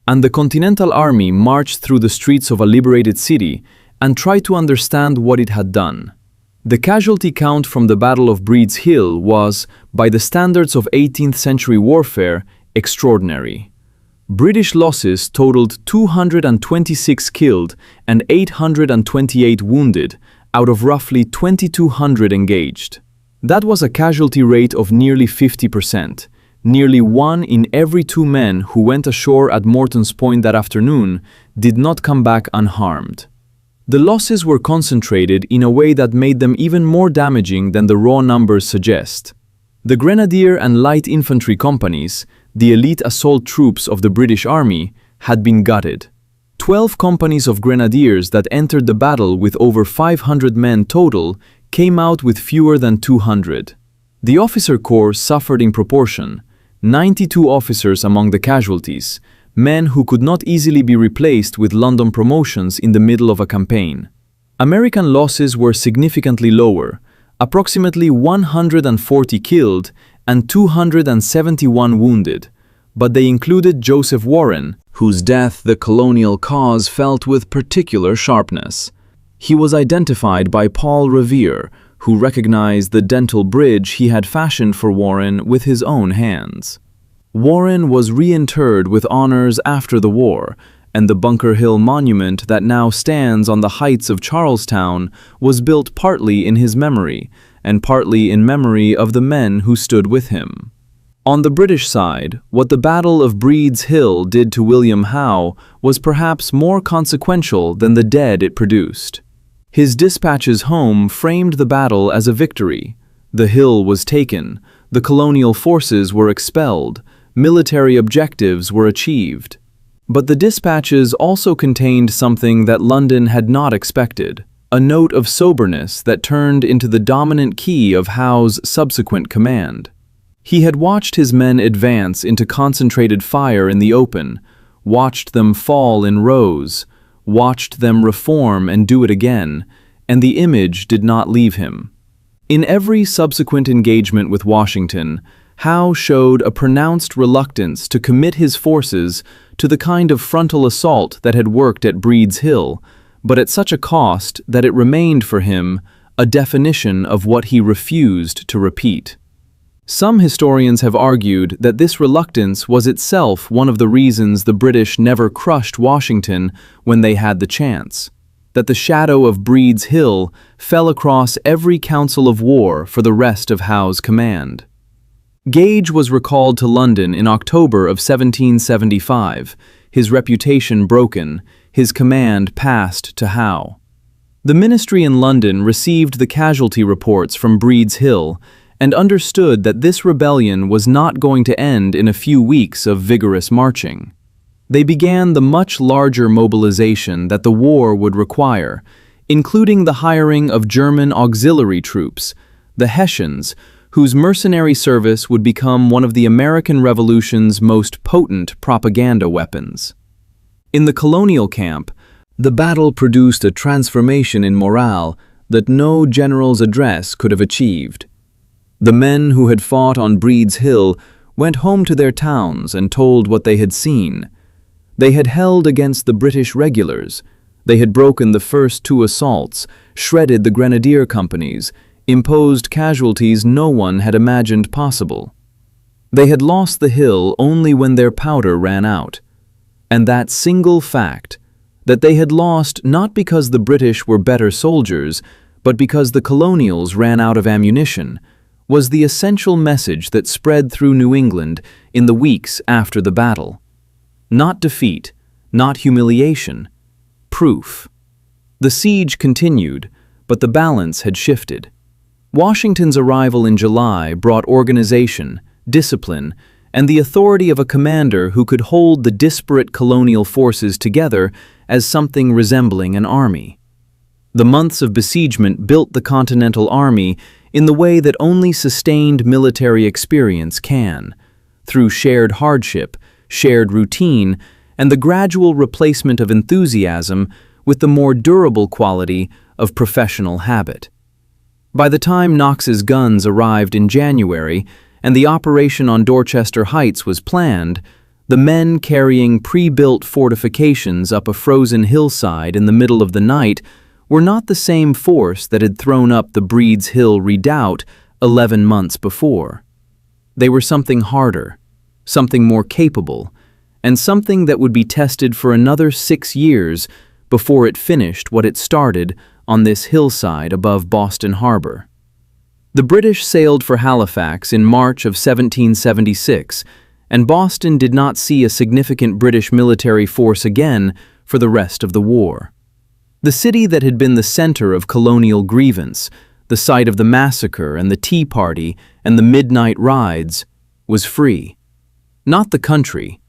And the Continental Army marched through the streets of a liberated city and tried to understand what it had done. The casualty count from the Battle of Breed's Hill was, by the standards of 18th century warfare, extraordinary. British losses totaled 226 killed and 828 wounded out of roughly 2,200 engaged. That was a casualty rate of nearly 50%. Nearly 1 in every 2 men who went ashore at Morton's Point that afternoon did not come back unharmed. The losses were concentrated in a way that made them even more damaging than the raw numbers suggest. The Grenadier and Light Infantry companies, the elite assault troops of the British Army, had been gutted. 12 companies of grenadiers that entered the battle with over 500 men total came out with fewer than 200. The officer corps suffered in proportion. 92 officers among the casualties, men who could not easily be replaced with London promotions in the middle of a campaign. American losses were significantly lower, approximately 140 killed and 271 wounded, but they included Joseph Warren, whose death the colonial cause felt with particular sharpness. He was identified by Paul Revere, who recognized the dental bridge he had fashioned for Warren with his own hands. Warren was reinterred with honors after the war, and the Bunker Hill Monument that now stands on the heights of Charlestown was built partly in his memory, and partly in memory of the men who stood with him. On the British side, what the Battle of Breed's Hill did to William Howe was perhaps more consequential than the dead it produced. His dispatches home framed the battle as a victory. The hill was taken, the colonial forces were expelled, military objectives were achieved. But the dispatches also contained something that London had not expected, a note of soberness that turned into the dominant key of Howe's subsequent command. He had watched his men advance into concentrated fire in the open, watched them fall in rows, watched them reform and do it again, and the image did not leave him. In every subsequent engagement with Washington, Howe showed a pronounced reluctance to commit his forces to the kind of frontal assault that had worked at Breed's Hill, but at such a cost that it remained for him a definition of what he refused to repeat. Some historians have argued that this reluctance was itself one of the reasons the British never crushed Washington when they had the chance, that the shadow of Breed's Hill fell across every council of war for the rest of Howe's command. Gage was recalled to London in October of 1775, his reputation broken, his command passed to Howe. The ministry in London received the casualty reports from Breed's Hill, and understood that this rebellion was not going to end in a few weeks of vigorous marching. They began the much larger mobilization that the war would require, including the hiring of German auxiliary troops, the Hessians, whose mercenary service would become one of the American Revolution's most potent propaganda weapons. In the colonial camp, the battle produced a transformation in morale that no general's address could have achieved. The men who had fought on Breed's Hill went home to their towns and told what they had seen. They had held against the British regulars. They had broken the first 2 assaults, shredded the grenadier companies, imposed casualties no one had imagined possible. They had lost the hill only when their powder ran out. And that single fact, that they had lost not because the British were better soldiers, but because the colonials ran out of ammunition, was the essential message that spread through New England in the weeks after the battle. Not defeat, not humiliation, proof. The siege continued, but the balance had shifted. Washington's arrival in July brought organization, discipline, and the authority of a commander who could hold the disparate colonial forces together as something resembling an army. The months of besiegement built the Continental Army in the way that only sustained military experience can, through shared hardship, shared routine, and the gradual replacement of enthusiasm with the more durable quality of professional habit. By the time Knox's guns arrived in January and the operation on Dorchester Heights was planned, the men carrying pre-built fortifications up a frozen hillside in the middle of the night were not the same force that had thrown up the Breed's Hill redoubt 11 months before. They were something harder, something more capable, and something that would be tested for another 6 years before it finished what it started on this hillside above Boston Harbor. The British sailed for Halifax in March of 1776, and Boston did not see a significant British military force again for the rest of the war. The city that had been the center of colonial grievance, the site of the Massacre and the Tea Party and the midnight rides, was free. Not the country.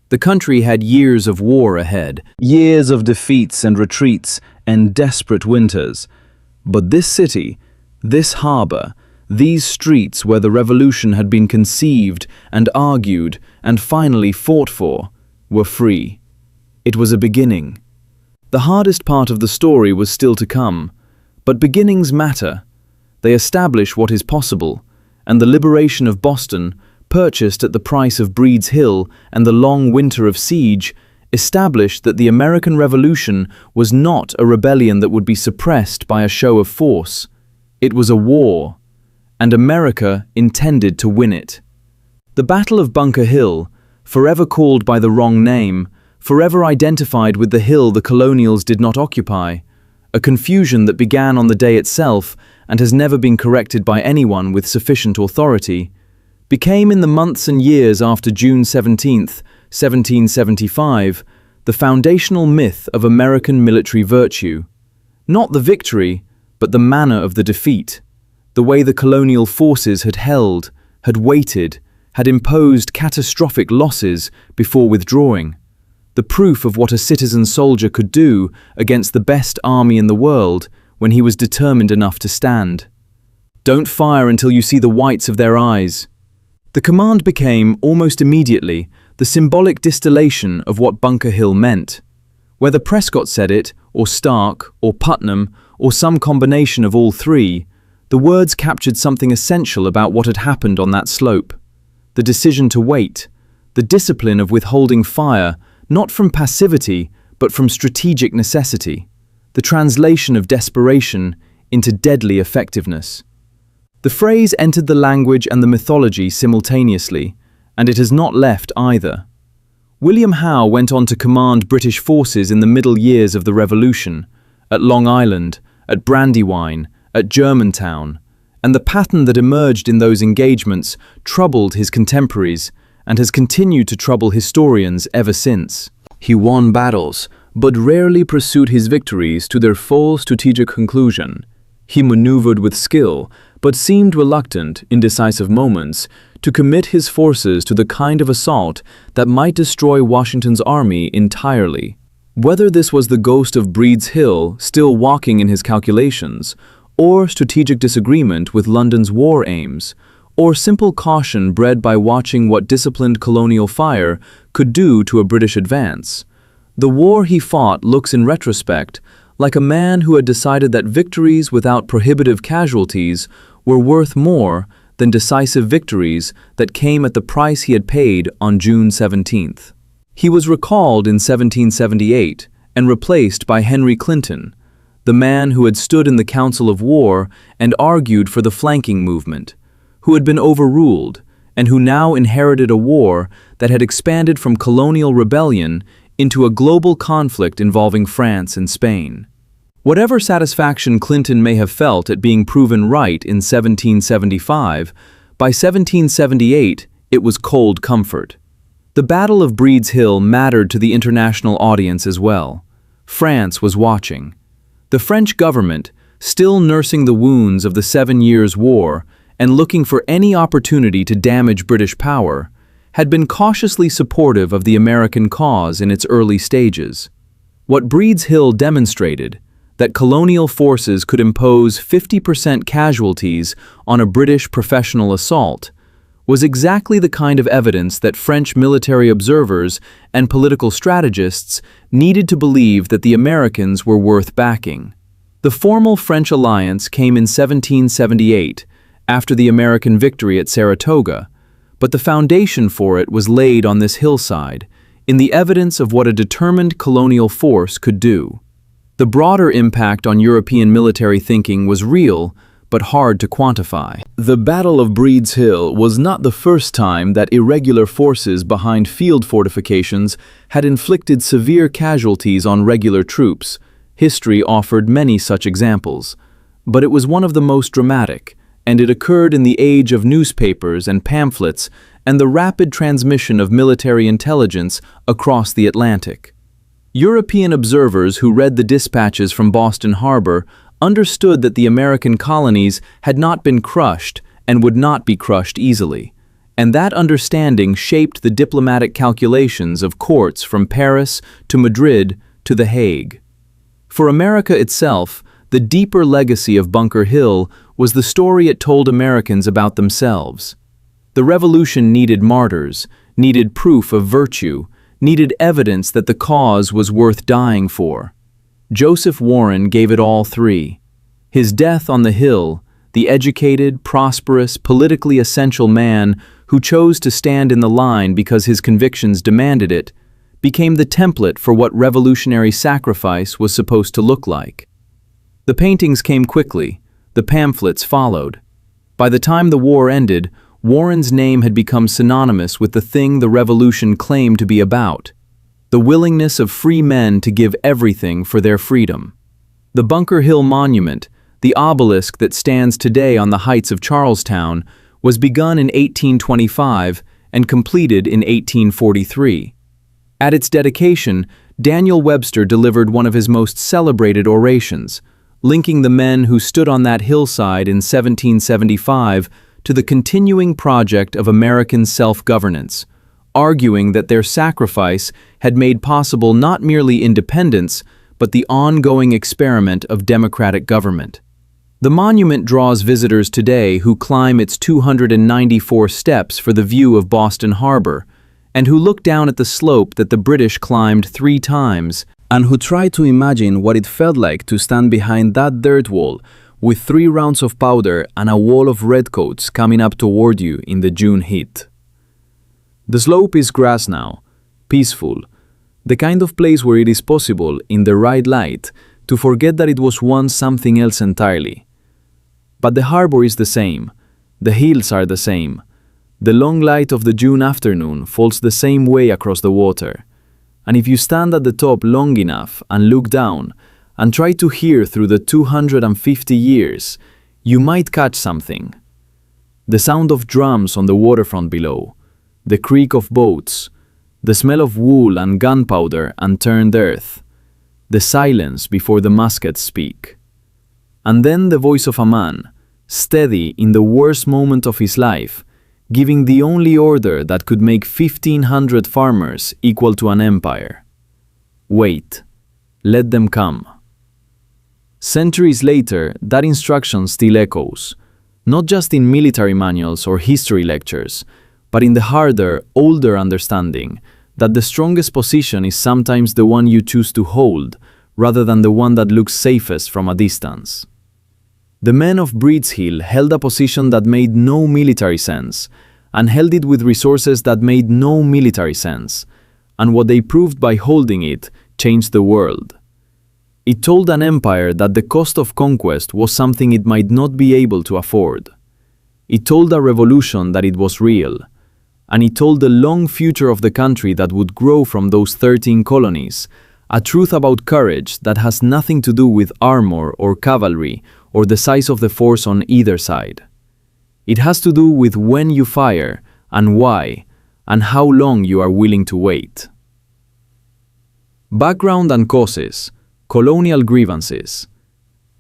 The country had years of war ahead, years of defeats and retreats and desperate winters. But this city, this harbor, these streets where the revolution had been conceived and argued and finally fought for, were free. It was a beginning. The hardest part of the story was still to come, but beginnings matter. They establish what is possible, and the liberation of Boston, purchased at the price of Breed's Hill and the long winter of siege, established that the American Revolution was not a rebellion that would be suppressed by a show of force. It was a war, and America intended to win it. The Battle of Bunker Hill, forever called by the wrong name, forever identified with the hill the colonials did not occupy, a confusion that began on the day itself and has never been corrected by anyone with sufficient authority, became in the months and years after June 17, 1775, the foundational myth of American military virtue. Not the victory, but the manner of the defeat, the way the colonial forces had held, had waited, had imposed catastrophic losses before withdrawing. The proof of what a citizen soldier could do against the best army in the world when he was determined enough to stand. Don't fire until you see the whites of their eyes. The command became, almost immediately, the symbolic distillation of what Bunker Hill meant. Whether Prescott said it, or Stark, or Putnam, or some combination of all three, the words captured something essential about what had happened on that slope. The decision to wait, the discipline of withholding fire, not from passivity, but from strategic necessity, the translation of desperation into deadly effectiveness. The phrase entered the language and the mythology simultaneously, and it has not left either. William Howe went on to command British forces in the middle years of the Revolution, at Long Island, at Brandywine, at Germantown, and the pattern that emerged in those engagements troubled his contemporaries and has continued to trouble historians ever since. He won battles, but rarely pursued his victories to their full strategic conclusion. He maneuvered with skill, but seemed reluctant, in decisive moments, to commit his forces to the kind of assault that might destroy Washington's army entirely. Whether this was the ghost of Breed's Hill still walking in his calculations, or strategic disagreement with London's war aims, or simple caution bred by watching what disciplined colonial fire could do to a British advance, the war he fought looks in retrospect like a man who had decided that victories without prohibitive casualties were worth more than decisive victories that came at the price he had paid on June 17th. He was recalled in 1778 and replaced by Henry Clinton, the man who had stood in the Council of War and argued for the flanking movement, who had been overruled, and who now inherited a war that had expanded from colonial rebellion into a global conflict involving France and Spain. Whatever satisfaction Clinton may have felt at being proven right in 1775, by 1778 it was cold comfort. The Battle of Breed's Hill mattered to the international audience as well. France was watching. The French government, still nursing the wounds of the 7 Years' War and looking for any opportunity to damage British power, had been cautiously supportive of the American cause in its early stages. What Breed's Hill demonstrated, that colonial forces could impose 50% casualties on a British professional assault, was exactly the kind of evidence that French military observers and political strategists needed to believe that the Americans were worth backing. The formal French alliance came in 1778, after the American victory at Saratoga, but the foundation for it was laid on this hillside, in the evidence of what a determined colonial force could do. The broader impact on European military thinking was real, but hard to quantify. The Battle of Breed's Hill was not the first time that irregular forces behind field fortifications had inflicted severe casualties on regular troops. History offered many such examples, but it was one of the most dramatic, and it occurred in the age of newspapers and pamphlets and the rapid transmission of military intelligence across the Atlantic. European observers who read the dispatches from Boston Harbor understood that the American colonies had not been crushed and would not be crushed easily, and that understanding shaped the diplomatic calculations of courts from Paris to Madrid to The Hague. For America itself, the deeper legacy of Bunker Hill was the story it told Americans about themselves. The revolution needed martyrs, needed proof of virtue, needed evidence that the cause was worth dying for. Joseph Warren gave it all three. His death on the Hill, the educated, prosperous, politically essential man who chose to stand in the line because his convictions demanded it, became the template for what revolutionary sacrifice was supposed to look like. The paintings came quickly, the pamphlets followed. By the time the war ended, Warren's name had become synonymous with the thing the revolution claimed to be about: the willingness of free men to give everything for their freedom. The Bunker Hill Monument, the obelisk that stands today on the heights of Charlestown, was begun in 1825 and completed in 1843. At its dedication, Daniel Webster delivered one of his most celebrated orations, linking the men who stood on that hillside in 1775 to the continuing project of American self-governance, arguing that their sacrifice had made possible not merely independence, but the ongoing experiment of democratic government. The monument draws visitors today who climb its 294 steps for the view of Boston Harbor, and who look down at the slope that the British climbed 3 times, and who try to imagine what it felt like to stand behind that dirt wall with 3 rounds of powder and a wall of redcoats coming up toward you in the June heat. The slope is grass now, peaceful, the kind of place where it is possible, in the right light, to forget that it was once something else entirely. But the harbor is the same, the hills are the same, the long light of the June afternoon falls the same way across the water, and if you stand at the top long enough and look down, and try to hear through the 250 years, you might catch something. The sound of drums on the waterfront below, the creak of boats, the smell of wool and gunpowder and turned earth, the silence before the muskets speak. And then the voice of a man, steady in the worst moment of his life, giving the only order that could make 1,500 farmers equal to an empire. Wait, let them come. Centuries later, that instruction still echoes, not just in military manuals or history lectures, but in the harder, older understanding that the strongest position is sometimes the one you choose to hold, rather than the one that looks safest from a distance. The men of Breed's Hill held a position that made no military sense, and held it with resources that made no military sense, and what they proved by holding it changed the world. It told an empire that the cost of conquest was something it might not be able to afford. It told a revolution that it was real, and it told the long future of the country that would grow from those 13 colonies, a truth about courage that has nothing to do with armor or cavalry or the size of the force on either side. It has to do with when you fire and why, and how long you are willing to wait. Background and causes. Colonial grievances.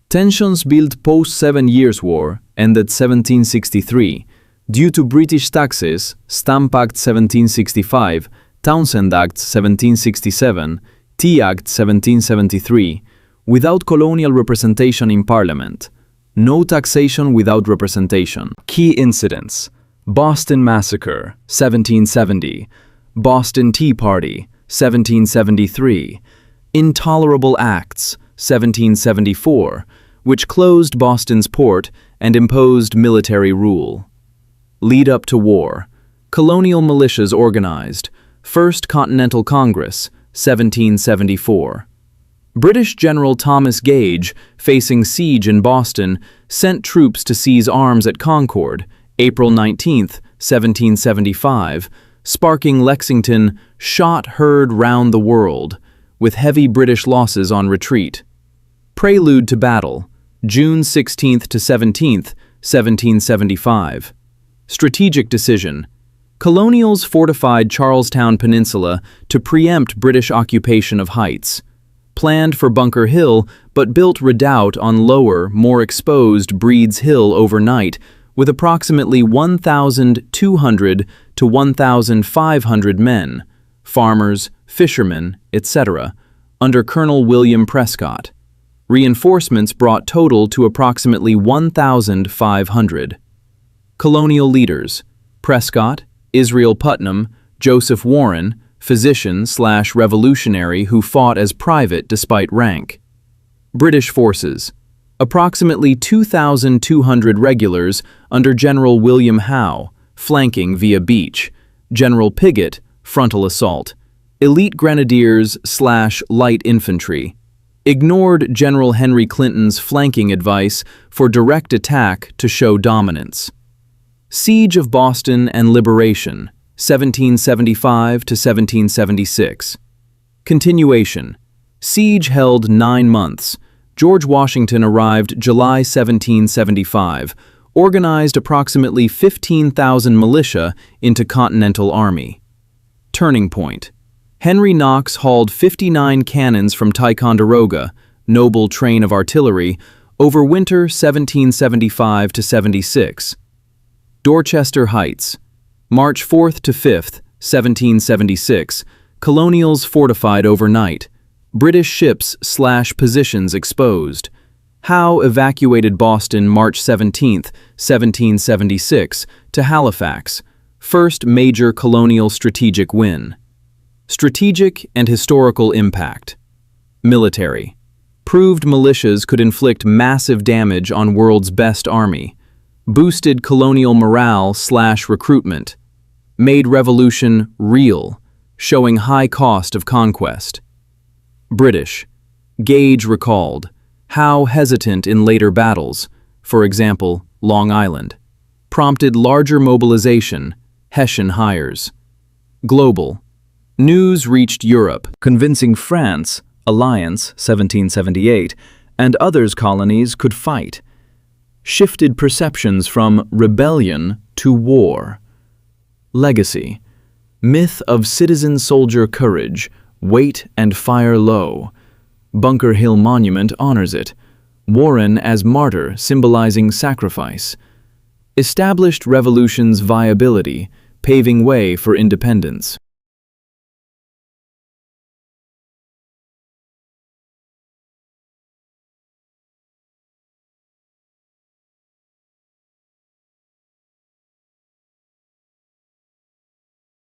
Tensions built post-7 Years' War ended 1763 due to British taxes, Stamp Act 1765, Townshend Act 1767, Tea Act 1773, without colonial representation in Parliament. No taxation without representation. Key incidents: Boston Massacre, 1770, Boston Tea Party, 1773, Intolerable Acts, 1774, which closed Boston's port and imposed military rule. Lead up to war. Colonial militias organized. First Continental Congress, 1774. British General Thomas Gage, facing siege in Boston, sent troops to seize arms at Concord, April 19, 1775, sparking Lexington, shot heard round the world, with heavy British losses on retreat. Prelude to battle, June 16 to 17, 1775. Strategic decision. Colonials fortified Charlestown Peninsula to preempt British occupation of Heights. Planned for Bunker Hill, but built redoubt on lower, more exposed Breed's Hill overnight, with approximately 1,200 to 1,500 men, farmers, fishermen, etc., under Colonel William Prescott. Reinforcements brought total to approximately 1,500. Colonial leaders: Prescott, Israel Putnam, Joseph Warren, physician/revolutionary who fought as private despite rank. British forces: approximately 2,200 regulars under General William Howe, flanking via beach, General Piggott, frontal assault, elite grenadiers/light infantry. Ignored General Henry Clinton's flanking advice for direct attack to show dominance. Siege of Boston and Liberation, 1775 to 1776. Continuation. Siege held 9 months. George Washington arrived July 1775, organized approximately 15,000 militia into Continental Army. Turning point. Henry Knox hauled 59 cannons from Ticonderoga, noble train of artillery, over winter 1775 to 76. Dorchester Heights. March 4th to 5th, 1776. Colonials fortified overnight. British ships/positions exposed. Howe evacuated Boston March 17, 1776, to Halifax. First major colonial strategic win. Strategic and historical impact. Military. Proved militias could inflict massive damage on world's best army. Boosted colonial morale/recruitment. Made revolution real, showing high cost of conquest. British. Gage recalled. Howe hesitant in later battles, for example, Long Island. Prompted larger mobilization, Hessian hires. Global. News reached Europe, convincing France, alliance 1778, and others colonies could fight. Shifted perceptions from rebellion to war. Legacy. Myth of citizen-soldier courage, wait and fire low. Bunker Hill Monument honors it. Warren as martyr, symbolizing sacrifice. Established revolution's viability, paving way for independence.